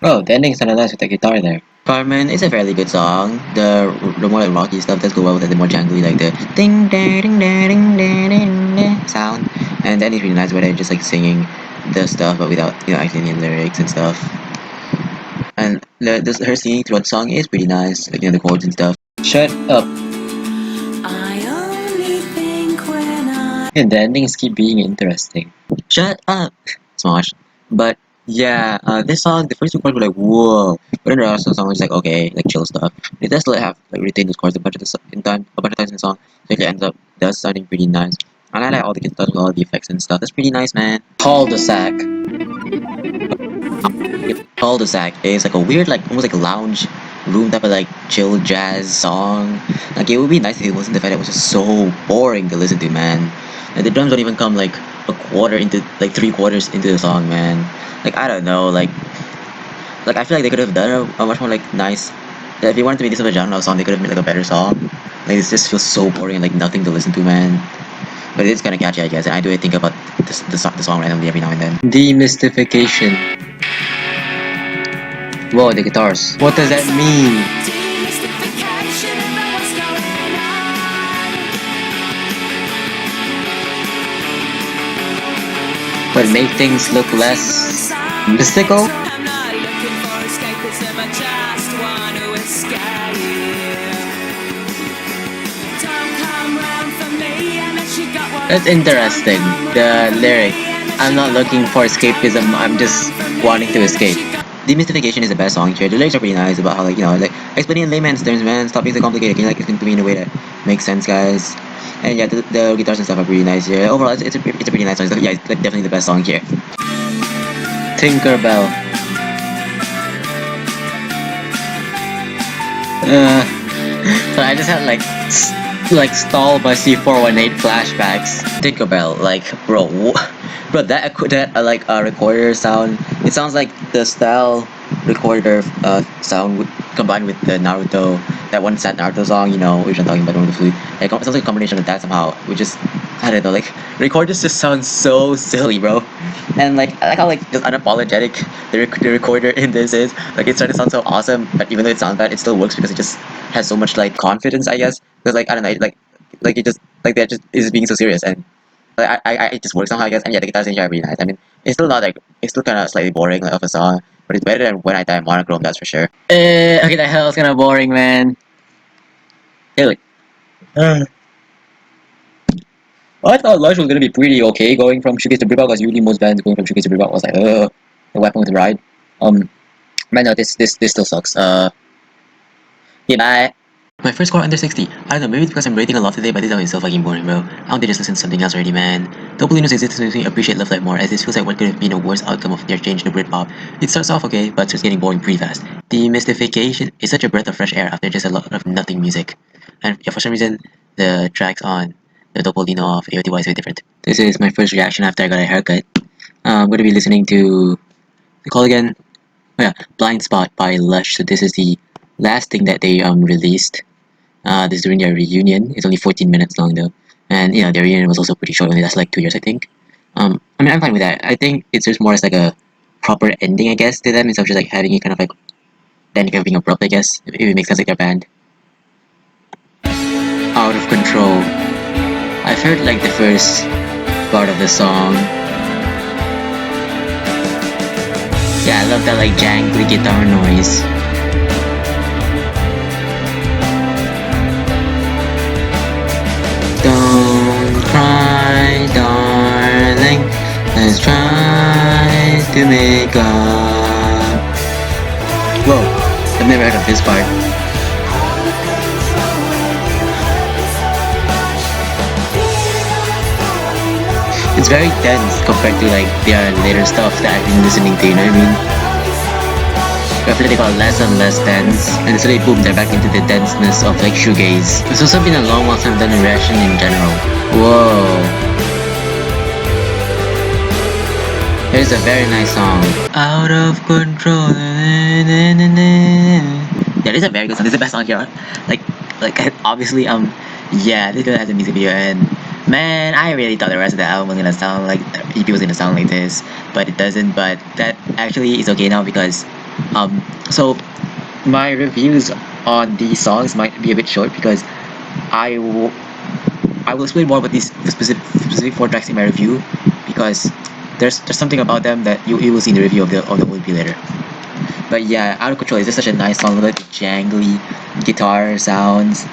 Oh, the ending's kinda nice with the guitar there. Carmen is a fairly good song. The more like rocky stuff does go well with it, the more jangly like the ding da ding da ding da ding da sound. And the ending's really nice where they're just like singing the stuff but without, you know, actually any lyrics and stuff. And her singing throughout the song is pretty nice, like, you know, the chords and stuff. Shut up. I only think when And the endings keep being interesting. Shut up! Smosh. But yeah, this song, the first two chords were like, whoa. But then the rest of the song was like, okay, like chill stuff. It does still have like retain those chords a bunch of times in the song. So it ends up does sounding pretty nice. And I like all the guitars with all the effects and stuff. That's pretty nice, man. Cul-de-sac. Cul-de-sac is like a weird, like almost like lounge room type of like chill jazz song. Like it would be nice if it wasn't the fact that it was just so boring to listen to, man. And the drums don't even come like a quarter into like 3/4 into the song, man. Like I don't know, like I feel like they could have done a much more like nice. If they wanted to make this of a genre of song, they could have made like a better song. Like it just feels so boring and like nothing to listen to, man. But it's kind of catchy, I guess. And I do think about the song randomly every now and then. Demystification. Whoa, the guitars. What does that mean? Demystification about what's going on. But make things look less mystical? I'm not looking for escapism, I just want to escape. Don't come round for me unless you got what That's interesting. The lyric. I'm not looking for escapism, I'm just wanting to escape. Demystification is the best song here. The lyrics are pretty nice about how, like, you know, like, explaining in layman's terms, man. Stop being so complicated. Can you, like, explain to me in a way that makes sense, guys? And yeah, the guitars and stuff are pretty nice here. Overall, it's a pretty nice song. It's, yeah, it's like, definitely the best song here. Tinkerbell. So I just had like stall by C418 flashbacks. Tinkerbell, like bro, bro, that like recorder sound. It sounds like the style recorder sound combined with the Naruto, that one sad Naruto song, you know, which I'm talking about, the flute. Like, it sounds like a combination of that somehow. We just, I don't know, like recorders just sound so silly, bro. And like I like how, like, just unapologetic the recorder in this is. Like, it's trying to sound so awesome, but even though it sounds bad, it still works because it just has so much like confidence, I guess. Because, like, I don't know, like it just, like, that just is being so serious, and like, it just works somehow, I guess. And yeah, the guitars in here are really nice. I mean, it's still not like, it's still kind of slightly boring, like, of a song, but it's better than When I Die Monochrome, that's for sure. Okay, the hell is kind of boring, man. Really. I thought Lush was gonna be pretty okay going from shoegaze to Britpop, because usually most bands going from shoegaze to Britpop was like, the weapon with the ride. Man, no, this still sucks. Yeah, bye. My first score under 60. I don't know, maybe it's because I'm rating a lot today, but this album is so fucking boring, bro. I want to just listen to something else already, man. Topolino's existence makes me appreciate Love Life more, as this feels like what could have been a worse outcome of their change to Britpop. It starts off okay, but starts getting boring pretty fast. Demystification is such a breath of fresh air after just a lot of nothing music. And yeah, for some reason, the tracks on the Topolino of AOTY is very different. This is my first reaction after I got a haircut. I'm going to be listening to, the call again? Oh yeah, Blind Spot by Lush. So this is the last thing that they released. This is during their reunion. It's only 14 minutes long though, and you know, their reunion was also pretty short. Only lasted like 2 years, I think. I mean, I'm fine with that. I think it's just more as like a proper ending, I guess, to them, instead of just like having it kind of like then kind of being abrupt, I guess, if it makes sense, like their band. Out of Control. I've heard like the first part of the song. Yeah, I love that like jangly guitar noise. Don't cry, darling. Let's try to make up. Whoa, I've never heard of this part. It's very dense compared to like their later stuff that I've been listening to, you know what I mean? I feel like they got less and less dense, and so they boom, they're back into the denseness of like shoegaze. It's also been a long while since I've done a reaction in general. Whoa. Here's a very nice song. Out of Control. Yeah, this is a very good song. This is the best song here. Like obviously, yeah, this has a music video, and man, I really thought the rest of the album was gonna sound like, the EP was gonna sound like this, but it doesn't. But that actually is okay now, because so my reviews on these songs might be a bit short, because I will explain more about these specific 4 tracks in my review, because there's something about them that you will see in the review of the OP later. But yeah, Out of Control is just such a nice song with like the jangly guitar sounds,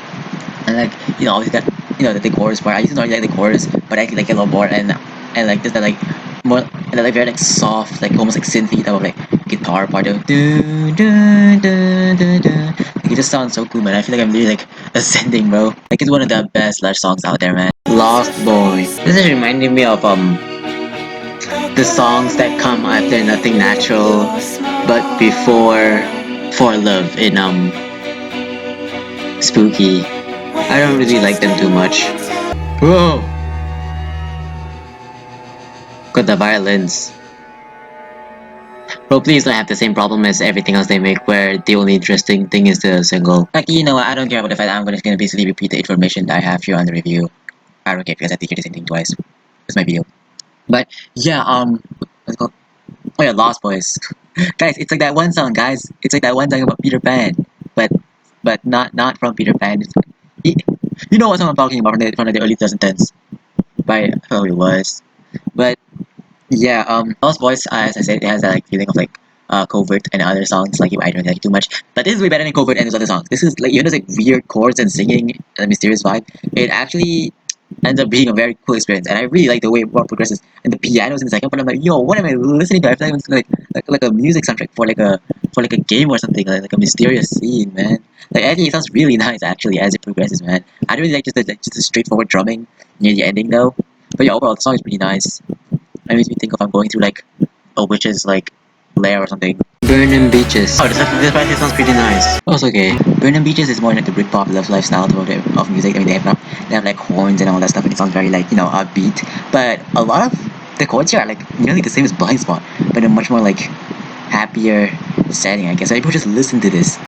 and like, you know, obviously that, you know, the chorus part. I used to not really like the chorus, but I actually like it a lot more, and like just that like more, and like very like soft, like almost like synthy type of like guitar part of do do do do do. Like, it just sounds so cool, man. I feel like I'm really like ascending, bro. Like, it's one of the best Lush songs out there, man. Lost Boy. This is reminding me of the songs that come after Nothing Natural, but before For Love in Spooky. I don't really like them too much. Whoa! Got the violins. Bro, please don't have the same problem as everything else they make, where the only interesting thing is the single. Like, you know what, I don't care about the fact I'm just gonna basically repeat the information that I have here on the review. I don't care, because I have to hear the same thing twice. It's my video. But yeah, what's it called? Oh yeah, Lost Boys. Guys, it's like that one song, guys. It's like that one song about Peter Pan, but not from Peter Pan. Y- You know what song I'm talking about from the early 2010s. By I forgot who it was, but yeah, Lost Boys, as I said, it has that like feeling of like covert and other songs like you I don't like too much. But this is way better than covert and those other songs. This is like even though it's like weird chords and singing and a mysterious vibe, it actually ends up being a very cool experience. And I really like the way it progresses. And the pianos in the second part, I'm like, yo, what am I listening to? I feel like it's like a music soundtrack for like a game or something, like a mysterious scene, man. Like I think it sounds really nice actually as it progresses, man. I don't really like just the straightforward drumming near the ending though. But yeah, overall the song is pretty nice. It makes me think of I'm going through like a witch's like lair or something. Burnham Beaches. Oh, this sounds pretty nice. Oh, it's okay. Burnham Beaches is more like the Britpop love lifestyle of music. I mean, they have like horns and all that stuff, and it sounds very like upbeat. But a lot of the chords here are like nearly the same as Blind Spot, but in a much more like happier setting, I guess. So people just listen to this.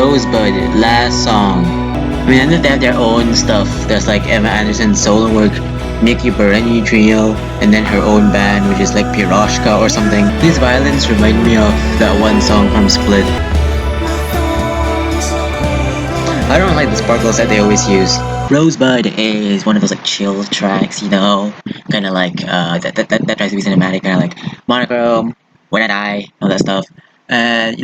Rosebud, last song. I mean, and then they have their own stuff. There's like Emma Anderson's solo work, Nikki Bereni trio, and then her own band, which is like Piroshka or something. These violins remind me of that one song from Split. I don't like the sparkles that they always use. Rosebud is one of those like chill tracks, kind of like that tries to be cinematic, kind of like monochrome, When I Die, all that stuff. And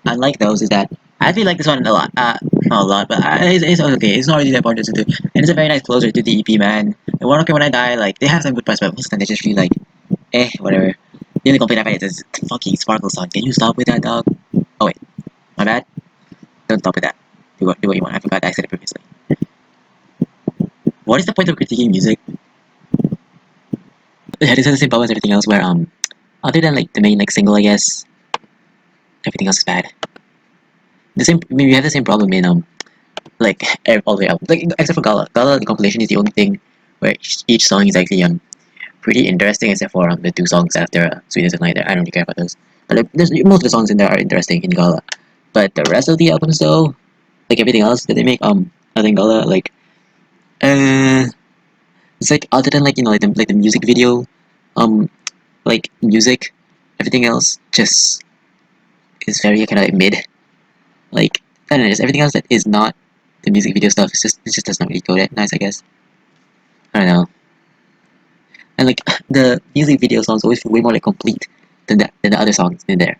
unlike those, is that I feel like this one a lot. Not a lot, but it's okay. It's not really that important to do, and it's a very nice closer to the EP, man. And One Okay When I Die, like they have some good parts, but most of the time they just feel like, whatever. The only complaint I've had is this fucking sparkle song. Can you stop with that, dog? Oh wait, my bad. Don't stop with that. Do what you want. I forgot I said it previously. What is the point of critiquing music? Yeah, this has the same problem as everything else where other than like the main like single I guess, everything else is bad. The same maybe we have the same problem in like all the albums. Like except for Gala. Gala the compilation is the only thing where each song is actually pretty interesting except for the two songs after Sweetness and Light. I don't really care about those. But like, most of the songs in there are interesting in Gala. But the rest of the albums though, like everything else that they make, I think Gala like uh it's like other than like like the music video, like music, everything else just is very kind of like mid. Like I don't know, just everything else that is not the music video stuff. It just does not really go that nice, I guess. I don't know. And like the music video songs always feel way more like complete than the other songs in there.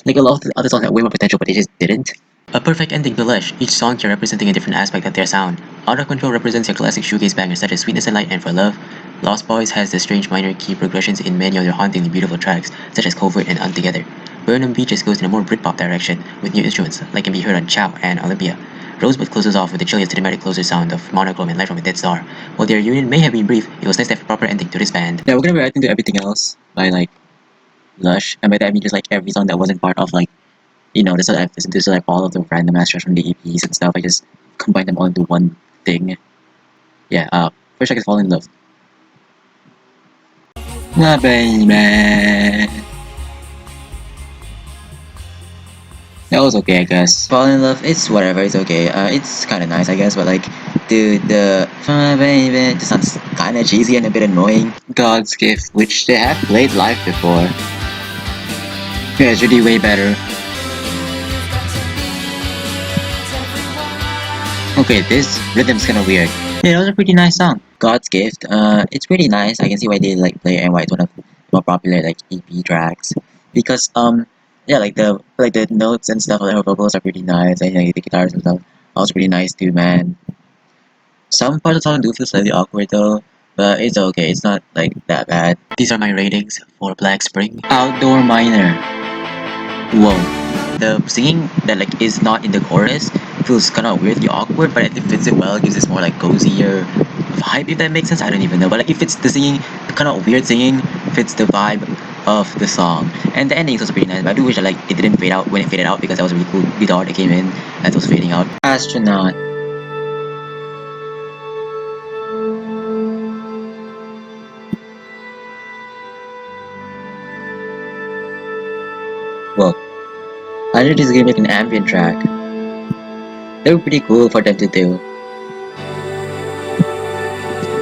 Like a lot of the other songs had way more potential, but they just didn't. A perfect ending to Lush, each song here representing a different aspect of their sound. Out of Control represents your classic shoegaze bangers such as Sweetness and Light and For Love. Lost Boys has the strange minor key progressions in many of their hauntingly beautiful tracks, such as Covert and Untogether. Burnham Beaches goes in a more Britpop direction, with new instruments, like can be heard on Ciao and Olympia. Rosebud closes off with the chilly cinematic closer sound of Monochrome and Light from a Dead Star. While their union may have been brief, it was nice to have a proper ending to this band. Yeah, we're gonna be reacting to everything else by like Lush, and by that I mean just like every song that wasn't part of like this is I've listened to like all of the random ass tracks from the EPs and stuff. I just combine them all into one thing. Yeah, first track is Fall in Love. Ah, baby. That was okay, I guess. Fall in Love, it's whatever, it's okay. It's kind of nice, I guess, but like, dude, the baby just sounds kind of cheesy and a bit annoying. God's Gift, which they have played live before. Yeah, it's really way better. Okay, this rhythm's kind of weird. Yeah, that was a pretty nice song. God's Gift. It's pretty nice. I can see why they like play and why it's one of the more popular like EP tracks because yeah, like the notes and stuff of her vocals are pretty nice. And like, the guitars and stuff also pretty nice too, man. Some parts of the song do feel slightly awkward though, but it's okay. It's not like that bad. These are my ratings for Black Spring. Outdoor Minor. Whoa. The singing that like is not in the chorus feels kind of weirdly awkward, but it fits it well. It gives this more like cozier vibe, if that makes sense. I don't even know, but like if it's the singing, the kind of weird singing fits the vibe of the song. And the ending is also pretty nice. But I do wish that like it didn't fade out when it faded out because that was a really cool guitar that came in as it was fading out. Astronaut. they're just gonna make an ambient track. That would be pretty cool for them to do.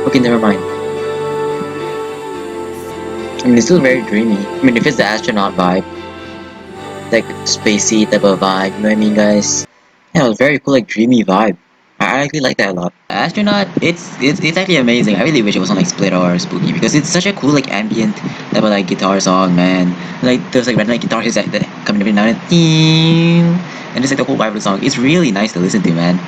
Okay, never mind. I mean, it's still very dreamy. I mean, if it's the astronaut vibe, like spacey type of vibe, you know what I mean, guys? Yeah, it was very cool, like dreamy vibe. I actually like that a lot. Astronaut, it's actually amazing. I really wish it was on like Split or Spooky because it's such a cool like ambient type of like guitar song, man. Like there's like random like guitar hits that come every now and then, and just like the whole vibe of the song. It's really nice to listen to, man.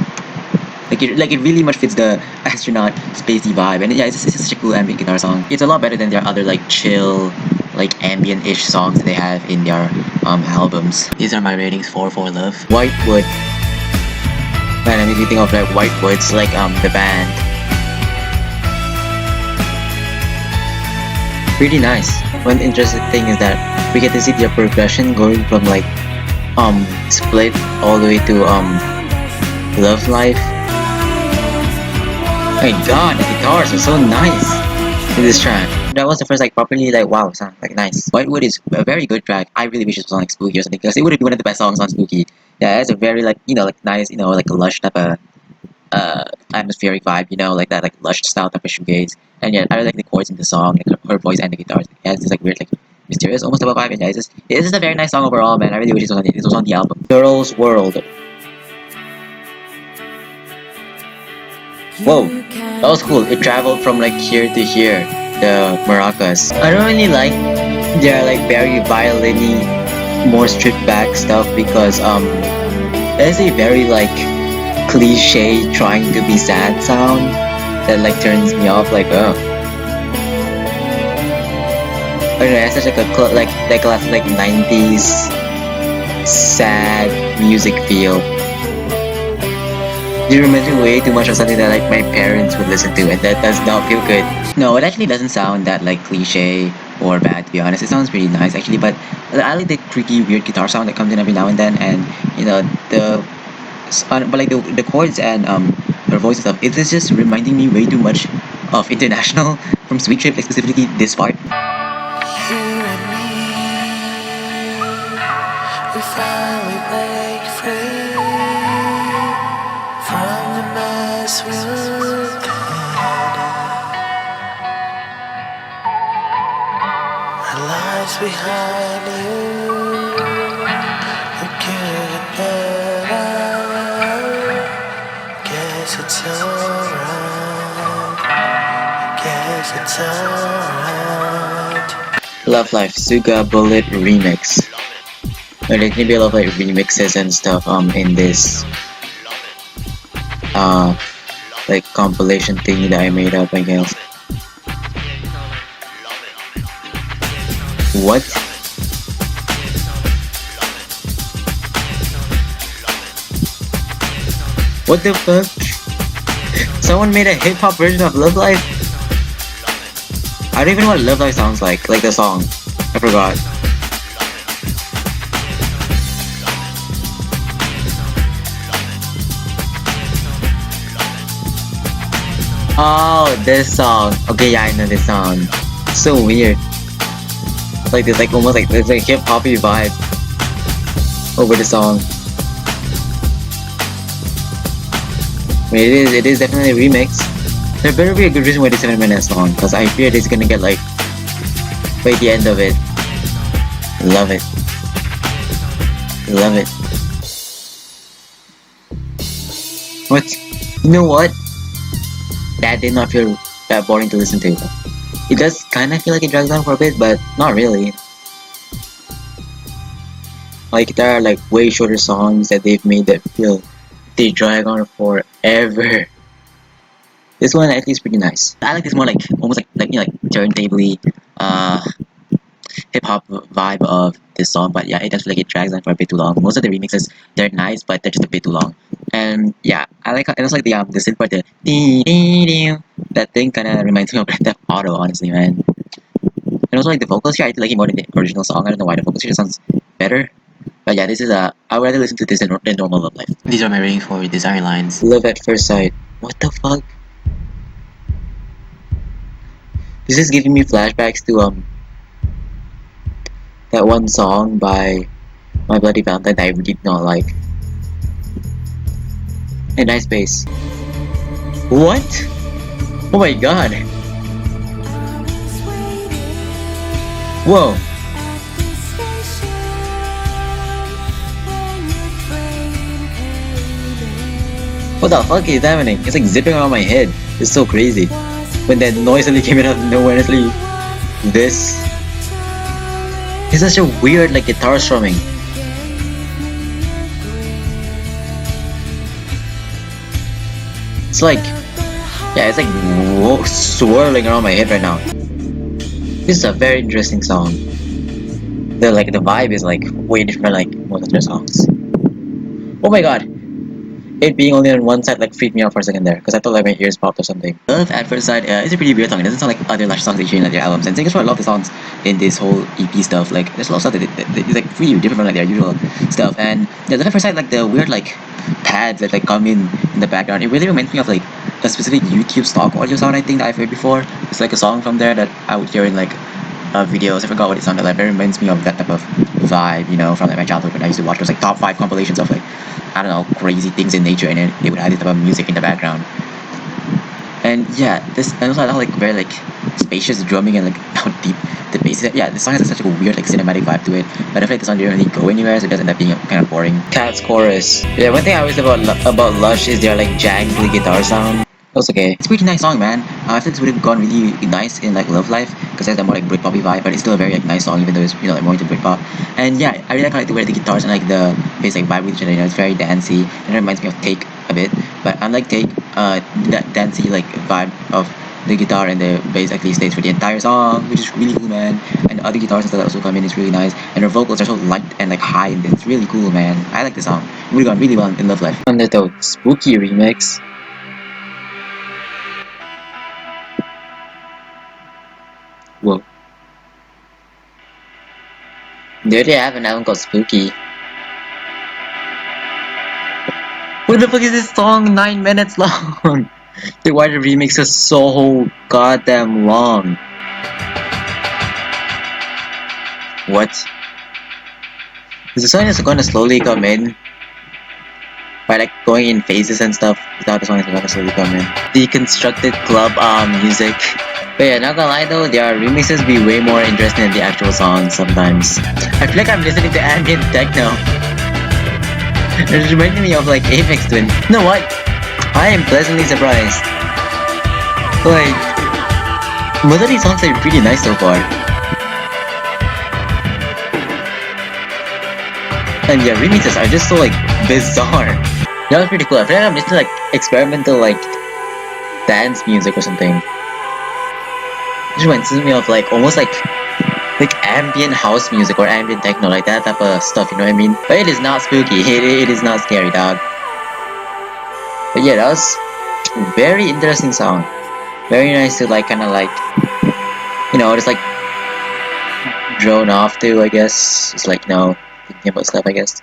Like it really much fits the astronaut spacey vibe, and yeah, it's such a cool ambient guitar song. It's a lot better than their other like chill, like ambient-ish songs that they have in their albums. These are my ratings for Love. Whitewood. Man, I mean, if you think of like Whitewoods, like the band. Pretty nice. One interesting thing is that we get to see their progression going from like Split all the way to Love Life. My god, the guitars are so nice in this track. That was the first like properly like wow sound, like nice. Whitewood is a very good track. I really wish it was on like Spooky or something because it would be one of the best songs on Spooky. Yeah, it's a very like like nice like a lush type of atmospheric vibe, like that like lush style type of shoegaze. And yeah, I really like the chords in the song, like her voice and the guitars. It has this like weird like mysterious almost type of vibe. And yeah, it's just a very nice song overall, man. I really wish it was on the album. Girl's World. Whoa, that was cool. It traveled from like here to here, the maracas. I don't really like their like very violin-y, more stripped back stuff because there's a very like cliche trying to be sad sound that like turns me off. Like oh, I don't know. It's such like a classic like 90s sad music feel. It reminds me way too much of something that like my parents would listen to, and that does not feel good. No, it actually doesn't sound that like cliche or bad, to be honest. It sounds pretty nice actually, but I like the creaky weird guitar sound that comes in every now and then, and but like the chords and her voice and stuff. It is just reminding me way too much of International from Sweet Trip, like specifically this part. You and me, we finally break free from the mess we looked at. Our lives behind you, we couldn't better. Guess it's alright. Guess it's alright. Love Life Suga Bullet remix. There's gonna be a lot of like remixes and stuff in this like compilation thingy that I made up, I guess. What? What the fuck? Someone made a hip hop version of Love Life? I don't even know what Love Life sounds like the song. I forgot. Oh, this song. Okay, yeah, I know this song. So weird. It's like this, like almost like this, like hip hoppy vibe over the song. I mean, it is definitely a remix. There better be a good reason why it's 7 minutes long, because I fear it's gonna get like by the end of it. Love it. Love it. What? You know what? That did not feel that boring to listen to. It does kind of feel like it drags on for a bit, but not really. Like there are like way shorter songs that they've made that feel they drag on forever. This one at least pretty nice. I like this more like almost like turntable-y hip hop vibe of this song, but yeah, it does feel like it drags on for a bit too long. Most of the remixes they're nice, but they're just a bit too long. And yeah, I like and also like the synth part, the that thing kind of reminds me of Grand Theft Auto, honestly, man. And also like the vocals here, I like it more than the original song. I don't know why the vocals here sounds better. But yeah, this is I would rather listen to this than normal Love Life. These are my ratings for Desire Lines. Love at First Sight. What the fuck? This is giving me flashbacks to that one song by My Bloody Valentine I really did not like. A nice bass. What? Oh my god. Whoa. What the fuck is happening? It's like zipping around my head. It's so crazy. When that noise suddenly came out of nowhere, it's like this. It's such a weird like guitar strumming. It's like, yeah, it's like swirling around my head right now. This is a very interesting song. The vibe is like way different like most of their songs. Oh my god. It being only on one side like freaked me out for a second there because I thought like my ears popped or something. Love at First Sight is a pretty weird song. It doesn't sound like other Lush songs that you hear in like, their albums. And I think that's why I love the songs in this whole EP stuff. Like there's a lot of stuff that is like pretty different from like their usual stuff. And yeah, Love at First Sight like the weird like pads that like come in the background. It really reminds me of like a specific YouTube stock audio sound I think that I've heard before. It's like a song from there that I would hear in like videos. I forgot what it sounded like. It reminds me of that type of vibe, you know, from like my childhood when I used to watch those like top 5 compilations of like I don't know crazy things in nature, and then they would have this type of music in the background. And yeah, this and also I like very like spacious drumming and like how deep the bass is. Yeah, this song has such a weird like cinematic vibe to it, but I feel like the song didn't really go anywhere, so it does end up being kind of boring. Cat's chorus. Yeah, one thing I always love about Lush is their like jangly guitar sound. It was okay. It's a pretty nice song, man. I think this would have gone really nice in like Love Life because it has a more like Britpop vibe, but it's still a very like nice song even though it's like more into Britpop. And yeah, I really like the way the guitars and like the bass like vibe with each other. You know, it's very dancey. And it reminds me of Take a bit, but unlike Take, that dancey like vibe of the guitar and the bass actually stays for the entire song, which is really cool, man. And the other guitars and stuff that also come in is really nice. And her vocals are so light and like high, and it's really cool, man. I like the song. It would have gone really well in Love Life. Undertow Spooky remix. Whoa. They already have an album called Spooky. What the fuck is this song 9 minutes long? The wider remix is so goddamn long. What? Is the song just gonna slowly come in? By like going in phases and stuff? Without the song is gonna slowly come in. Deconstructed club music. But yeah, not gonna lie though, their remixes be way more interesting than the actual songs sometimes. I feel like I'm listening to ambient techno. It reminds me of like Aphex Twin. You know what? I am pleasantly surprised. Like, most of these songs are pretty nice so far. And yeah, remixes are just so like bizarre. That was pretty cool. I feel like I'm listening to like experimental like dance music or something. It reminds me of like almost like ambient house music or ambient techno, like that type of stuff, you know what I mean? But it is not spooky, it is not scary, dog. But yeah, that was a very interesting song. Very nice to like kinda like, you know, just like drone off to, I guess. It's like, you know, thinking about stuff, I guess.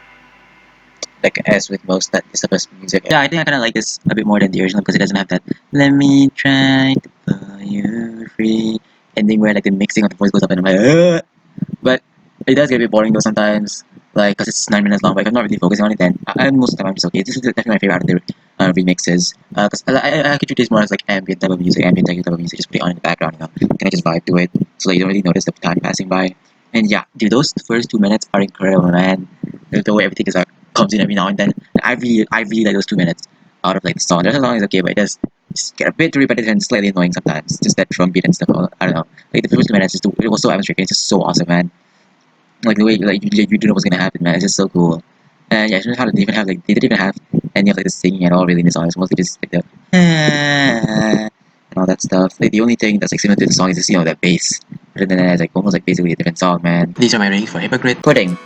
Like as with most that this type of music. Yeah, I think I kinda like this a bit more than the original because it doesn't have that "let me try to pull you free" ending where like the mixing of the voice goes up and I'm like but it does get a bit boring though sometimes, like because it's 9 minutes long. But if I'm not really focusing on it, then most of the time I'm just okay. This is definitely my favorite out of the remixes because I could treat this more as like ambient type of music, ambient techno type of music. Just put it on in the background, you know, can I just vibe to it so that you don't really notice the time passing by. And yeah, dude, those first 2 minutes are incredible, man. The way everything is comes in every now and then. I really like those 2 minutes out of like the song. The rest of the song is okay, but it does just get a bit repetitive and slightly annoying sometimes. Just that drum beat and stuff. I don't know. Like the first 2 minutes, it was so atmospheric. It's just so awesome, man. Like the way like you didn't know what's gonna happen, man. It's just so cool. And yeah, they didn't even have like they didn't even have any of like the singing at all really in the song. It's mostly just like the and all that stuff. Like the only thing that's like similar to the song is just, you know, that bass. Other than that, it's like almost like basically a different song, man. These are my ratings for Hypocrite. Pudding.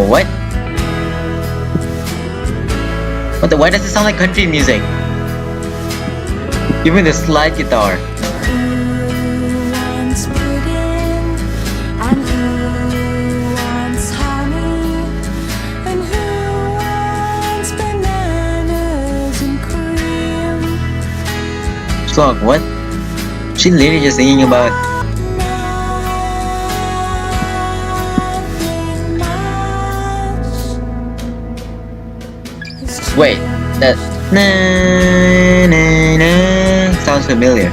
What? Why does it sound like country music? Even the slide guitar. Who wants pudding? And who wants honey? And who wants banana? song. What? She literally just singing about. Wait, that na na na sounds familiar.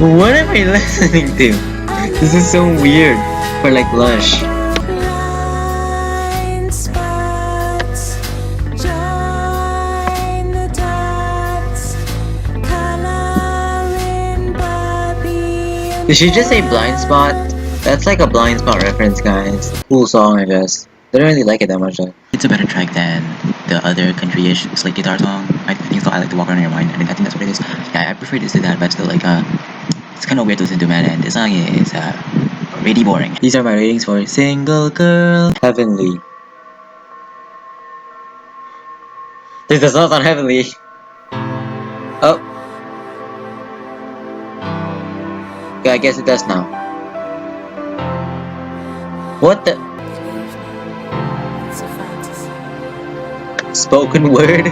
What am I listening to? This is so weird for like Lush. Blind spots, join the dots, coloring Barbie. Did she just say blind spot? That's like a blind spot reference, guys. Cool song, I guess. Didn't really like it that much though. It's a better track than the other country-ish slate guitar song. I think it's called I Like to Walk Around Your Mind. I mean, I think that's what it is. Yeah, I prefer this to that, but still like it's kind of weird to listen to, man. And this song is really boring. These are my ratings for Single Girl. Heavenly. This does not sound heavenly. Oh. Yeah, I guess it does now. What the? It's a fantasy. Spoken word?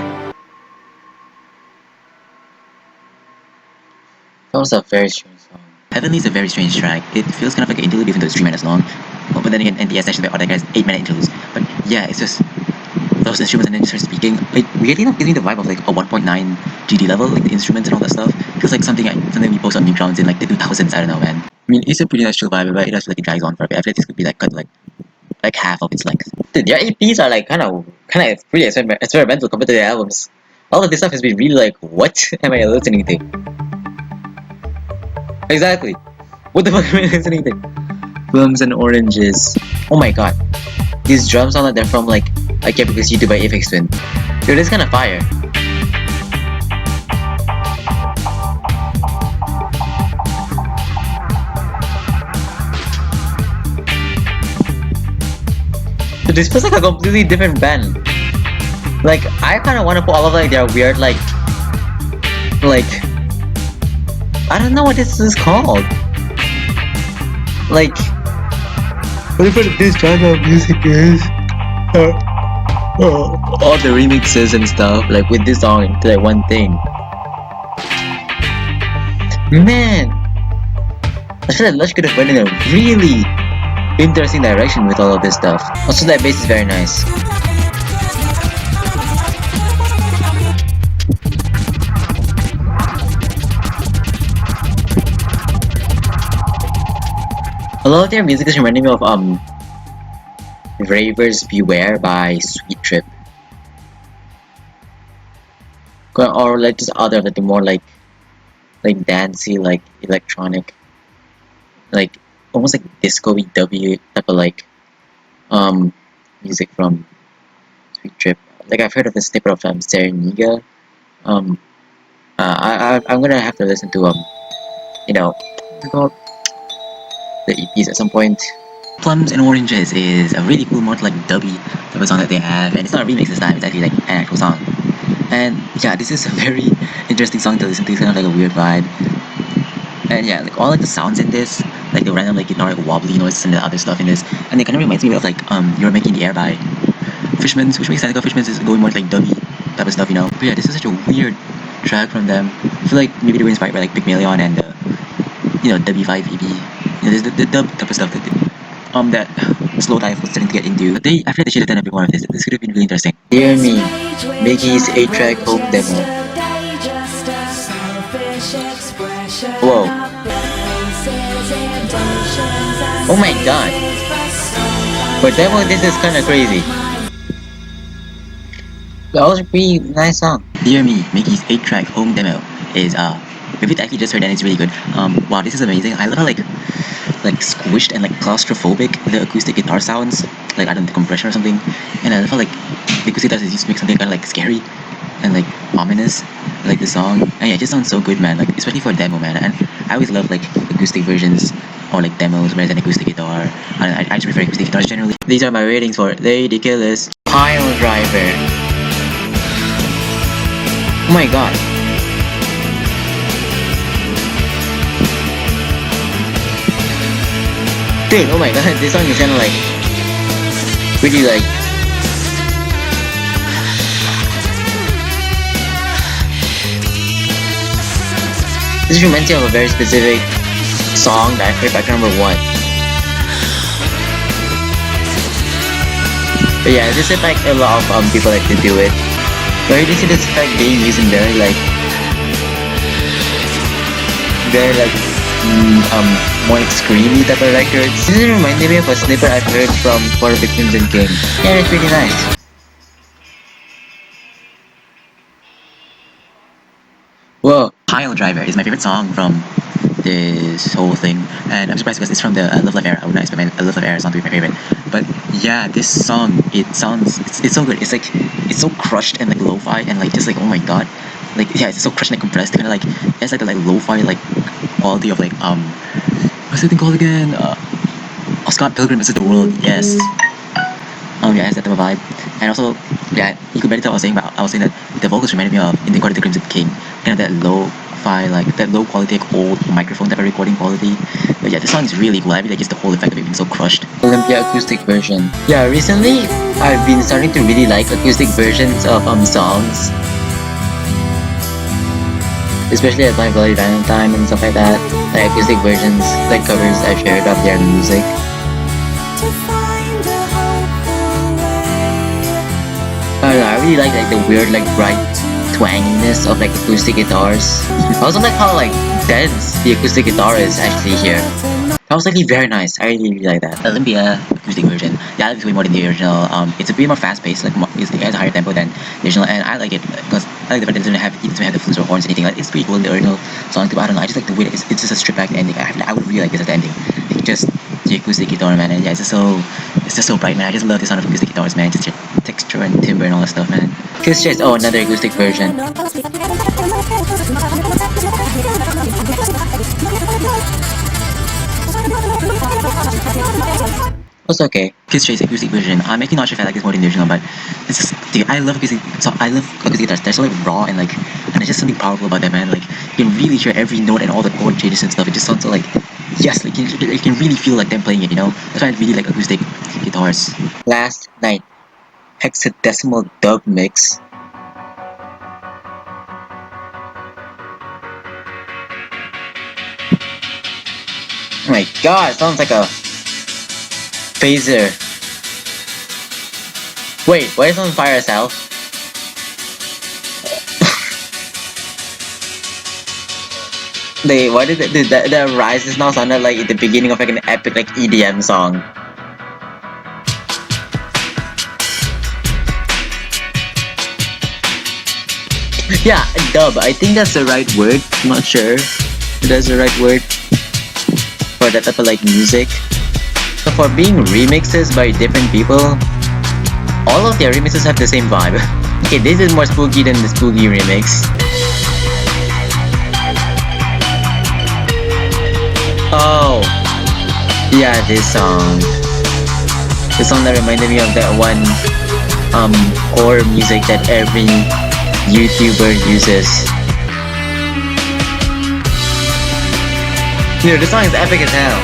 That was a very strange song. Heavenly is a very strange track. It feels kind of like an interlude even though it's 3 minutes long. But then again, NTS session by other guys 8-minute interludes. But yeah, it's just those instruments and then just start speaking. It weirdly enough gives me the vibe of like a 1.9 GD level, like the instruments and all that stuff. Feels like something we post on Newgrounds in like the 2000s. I don't know, man. I mean, it's a pretty nice chill vibe, but it does feel like it drags on for a bit. I feel like this could be like cut like half of its length. Dude, their EPs are like kind of pretty experimental compared to their albums. All of this stuff has been really like, what am I listening to? Exactly. What the fuck am I listening to? Plums and oranges. Oh my god. These drums sound like they're from like I Can't Because You Do by Aphex Twin. Dude, this is kind of fire. So this feels like a completely different band. Like I kind of want to put all of like their weird like I don't know what this is called. Like whatever this genre of music is. All the remixes and stuff like with this song into like one thing. Man, I feel like Lush could have went in a really interesting direction with all of this stuff. Also, that bass is very nice. A lot of their music is reminding me of Ravers Beware by Sweet Trip. Or like just other like the more like dancey, like electronic, like almost like disco-y W type of like music from Sweet Trip. Like I've heard of the snippet of Sereniga. I'm gonna have to listen to you know, what's it called? The EPs at some point. Plums and Oranges is a really cool, more like dubby type of song that they have, and it's not a remix this time, it's actually like an actual song. And yeah, this is a very interesting song to listen to. It's kind of like a weird vibe. And yeah, like all like the sounds in this, like the random like guitar like wobbly noises and the other stuff in this, and it kind of reminds me of like You're Making the Air by Fishmans, which makes sense because Fishmans is going more like dubby type of stuff, you know. But yeah, this is such a weird track from them. I feel like maybe they were inspired by like Pygmalion and W5 EP. You know, there's the dub type of stuff that that Slow Dive was starting to get into. But I feel like they should have done a bit more of this. This could have been really interesting. Dear Me, Mickey's 8-track home demo. Whoa. Oh my god. For demo, this is kinda crazy. That was a pretty nice song. Dear Me, Mickey's 8-track home demo is maybe I actually just heard and it's really good. Wow, this is amazing. I love how like squished and like claustrophobic the acoustic guitar sounds. Like I don't know, the compression or something. And I love how like the acoustic guitars just make something kind of like scary and like ominous. Like the song. And yeah, it just sounds so good, man. Like especially for a demo, man. And I always love like acoustic versions or like demos where there's an acoustic guitar. I just prefer acoustic guitars generally. These are my ratings for Lady Killers. Pile Driver. Oh my god. Dude, oh my god, this song is kinda like really like This reminds me of a very specific song that I heard, but I can't remember what. But yeah, this effect a lot of people like to do it. Where you see this effect being used in very like more like screamy type of records. This reminded me of a snippet I've heard from For the Crimson King. Yeah, it's pretty nice. Whoa, Pile Driver is my favorite song from this whole thing, and I'm surprised because it's from the Love Life era. I would not expect my Love Life era song to be my favorite, but yeah, this song it's so good. It's so crushed and like lo-fi and like just like oh my god, like yeah, it's so crushed and compressed. Kind of like it's like the like lo-fi like quality of like what's the thing called again? Scott Pilgrim vs. the World. Yes. Yeah, it's that type of vibe. And also, yeah, you could barely tell I was saying, but I was saying that the vocals reminded me of In the Court of the Crimson King. Kind of that low-fi, like that low quality, like old microphone type of recording quality. But yeah, this song is really cool. I really like just the whole effect of it being so crushed. Olympia acoustic version. Yeah, recently I've been starting to really like acoustic versions of songs. Especially at My Bloody Valentine and stuff like that. Like acoustic versions, like covers I've shared of their music. I don't know, I really like the weird like bright twanginess of like acoustic guitars. I also like how like dense the acoustic guitar is actually here. That was actually very nice. I really like that. Olympia acoustic version. Yeah, I like it way more than the original. It's a bit more fast paced. Like it has a higher tempo than the original, and I like it because I like the fact that it doesn't have the flutes or horns or anything. Like it's pretty cool in the original song too. I don't know. I just like the way that it's just a stripped back ending. I would really like this as the ending. Like, just the acoustic guitar, man. And yeah, it's just so bright, man. I just love the sound of acoustic guitars, man. Just texture and timbre and all that stuff, man. Kiss Chase, oh, another acoustic version. It's okay. Kiss Chase acoustic version. I'm actually not sure if I like this more than the original, but it's just, dude, I love acoustic. So I love acoustic guitars. They're so like raw and there's just something powerful about them, man. Like you can really hear every note and all the chord changes and stuff. It just sounds so like, yes, like you can really feel like them playing it. You know, that's why I really like acoustic guitars. Last Night, hexadecimal dub mix. Oh my god, it sounds like a phaser. Wait, why is it on fire as hell? Why did the rises now sounded like at the beginning of like an epic like EDM song? Yeah, dub. I think that's the right word. I'm not sure if that's the right word for that type of like music. So for being remixes by different people, all of their remixes have the same vibe. Okay, this is more spooky than the spooky remix. Oh, yeah, this song. The song that reminded me of that one horror music that every YouTuber uses. Dude, this song is epic as hell.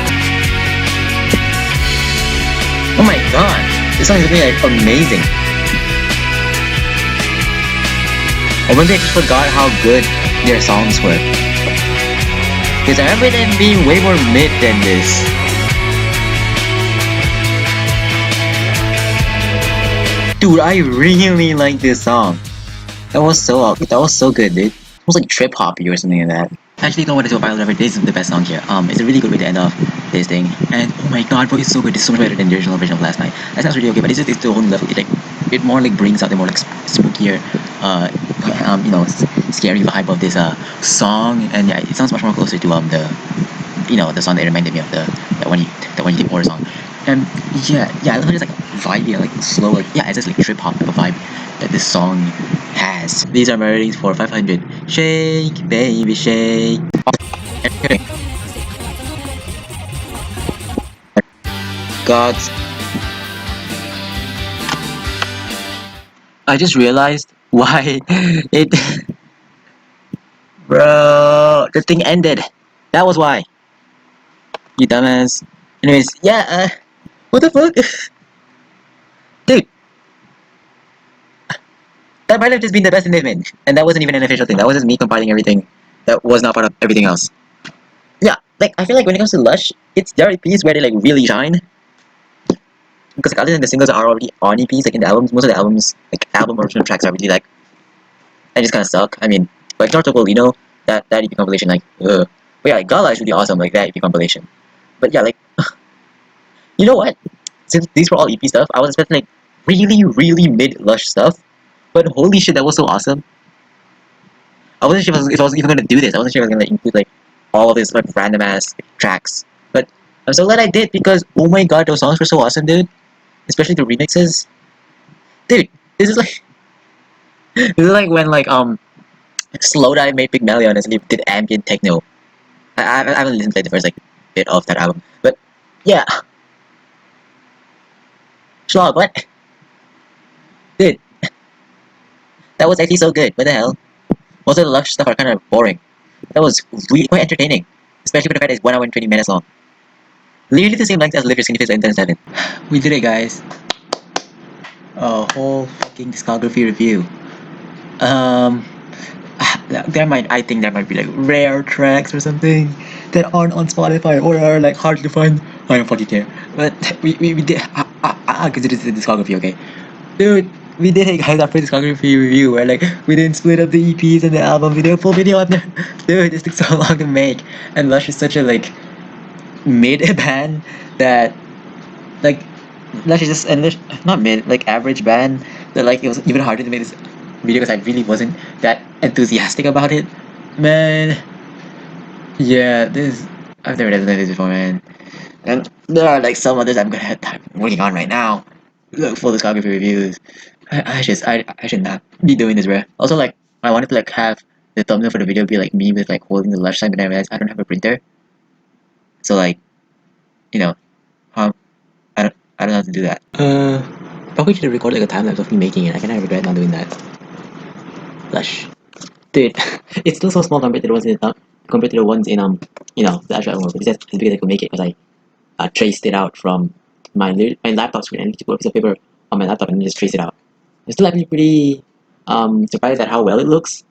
Oh my god, this song is really like amazing. I wonder if I just forgot how good their songs were. Because I remember them being way more mid than this. Dude, I really like this song. That was so good, dude. It was like trip hoppy or something like that. Actually, don't want to do a Pile Driver. This is the best song here. It's a really good way to end off this thing. And oh my god, bro, it's so good. It's so much better than the original version of Last Night. Last Night's really okay, but it's the whole level. It more like brings out the more like spookier, scary vibe of this song. And yeah, it sounds much more closer to the song that reminded me of the one you did horror song. And yeah, I love how it's like vibey, like slow, like yeah, it's just like trip hop type of vibe that this song has. These are my ratings for 500. Shake, baby, shake. Gods. I just realized why it. Bro, the thing ended. That was why. You dumbass. Anyways, yeah, what the fuck? Dude. That might have just been the best in this, man. And that wasn't even an official thing. That was just me compiling everything that was not part of everything else. Yeah, like I feel like when it comes to Lush, it's their EPs where they like really shine. Because like, other than the singles are already on EPs, like in the albums, most of the albums, like album original tracks are really like, they just kind of suck. I mean, like Nortable, you know, that EP compilation, like, ugh. But yeah, like Gala is really awesome, like that EP compilation. But yeah, like, you know what? Since these were all EP stuff, I was expecting like really, really mid Lush stuff. But holy shit, that was so awesome. I wasn't sure if I was even gonna do this. I wasn't sure if I was gonna like, include like all of these like random ass tracks. But I'm so glad I did because oh my god, those songs were so awesome, dude. Especially the remixes. Dude, this is like this is like when like Slowdive made Big Mellion and he did ambient techno. I haven't listened to like, the first like bit of that album, but yeah, Shlog, what? Dude, that was actually so good. What the hell? Most of the Lush stuff are kind of boring. That was really quite entertaining, especially for the fact that it's 1 hour and 20 minutes long. Literally the same length as Live Your Skinny Face and 7. We did it, guys. A whole fucking discography review. Um, I think there might be like rare tracks or something that aren't on Spotify or are like hard to find. I don't fucking care. But we did. I consider this a discography, okay? Dude, we did it, guys. Our first discography review where like we didn't split up the EPs and the album. We did a full video on there. Dude, this took so long to make. And Lush is such a like mid band that like Lush is just and Lush, not mid, like average band that like it was even harder to make this video because I really wasn't that enthusiastic about it. Man, yeah, this I've never done this before, man. And there are like some others I'm working on right now. Look, full discography reviews. I should not be doing this, bro. Also, like I wanted to like have the thumbnail for the video be like me with like holding the Lush sign, but I realized I don't have a printer. So like, you know, um, I don't know how to do that. Probably should have recorded like a time lapse of me making it. I kind of regret not doing that. Lush, dude, it's still so small compared to the ones in the compared to the ones in the actual album. But this is as big as I could make it because I traced it out from my laptop screen and took a piece of paper on my laptop and just traced it out. I'm still actually pretty surprised at how well it looks.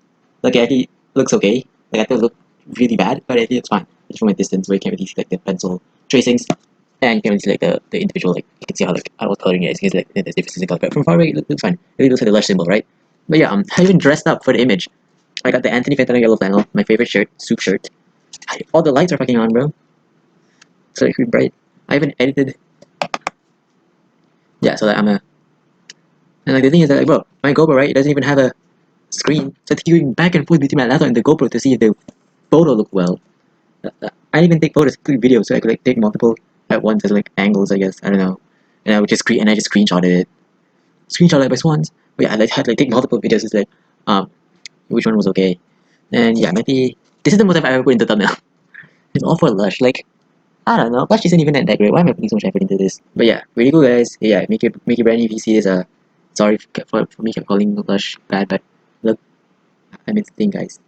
Like it actually looks okay. Like I thought it looked really bad, but I think it's fine. Just from a distance where you can't really see like the pencil tracings and you can't really see like the individual like you can see how like how coloring it is. You can see like there's differences in color. But from far away it looks fine. It really looks like the Lush symbol, right? But yeah, I even dressed up for the image. I got the Anthony Fantano yellow flannel, my favorite shirt, soup shirt. All the lights are fucking on, bro. So like bright. I even edited. Yeah, so that I'm a. And like the thing is that like, bro, my GoPro right, it doesn't even have a screen, so I have to keep back and forth between my laptop and the GoPro to see if the photo look well. I didn't even take photos, click videos, so I could like take multiple at once as like angles, I guess. I don't know. And I would just I just screenshotted it. Screenshot it by swans. But yeah, I like had like take multiple videos. It's like which one was okay. And yeah, maybe this is the most I've ever put into thumbnail. It's all for Lush. Like I don't know. Lush isn't even that great. Why am I putting so much effort into this? But yeah, really cool guys. Yeah, make it brand new if you see this. Sorry for me kept calling Lush bad, but look, I meant the thing, guys.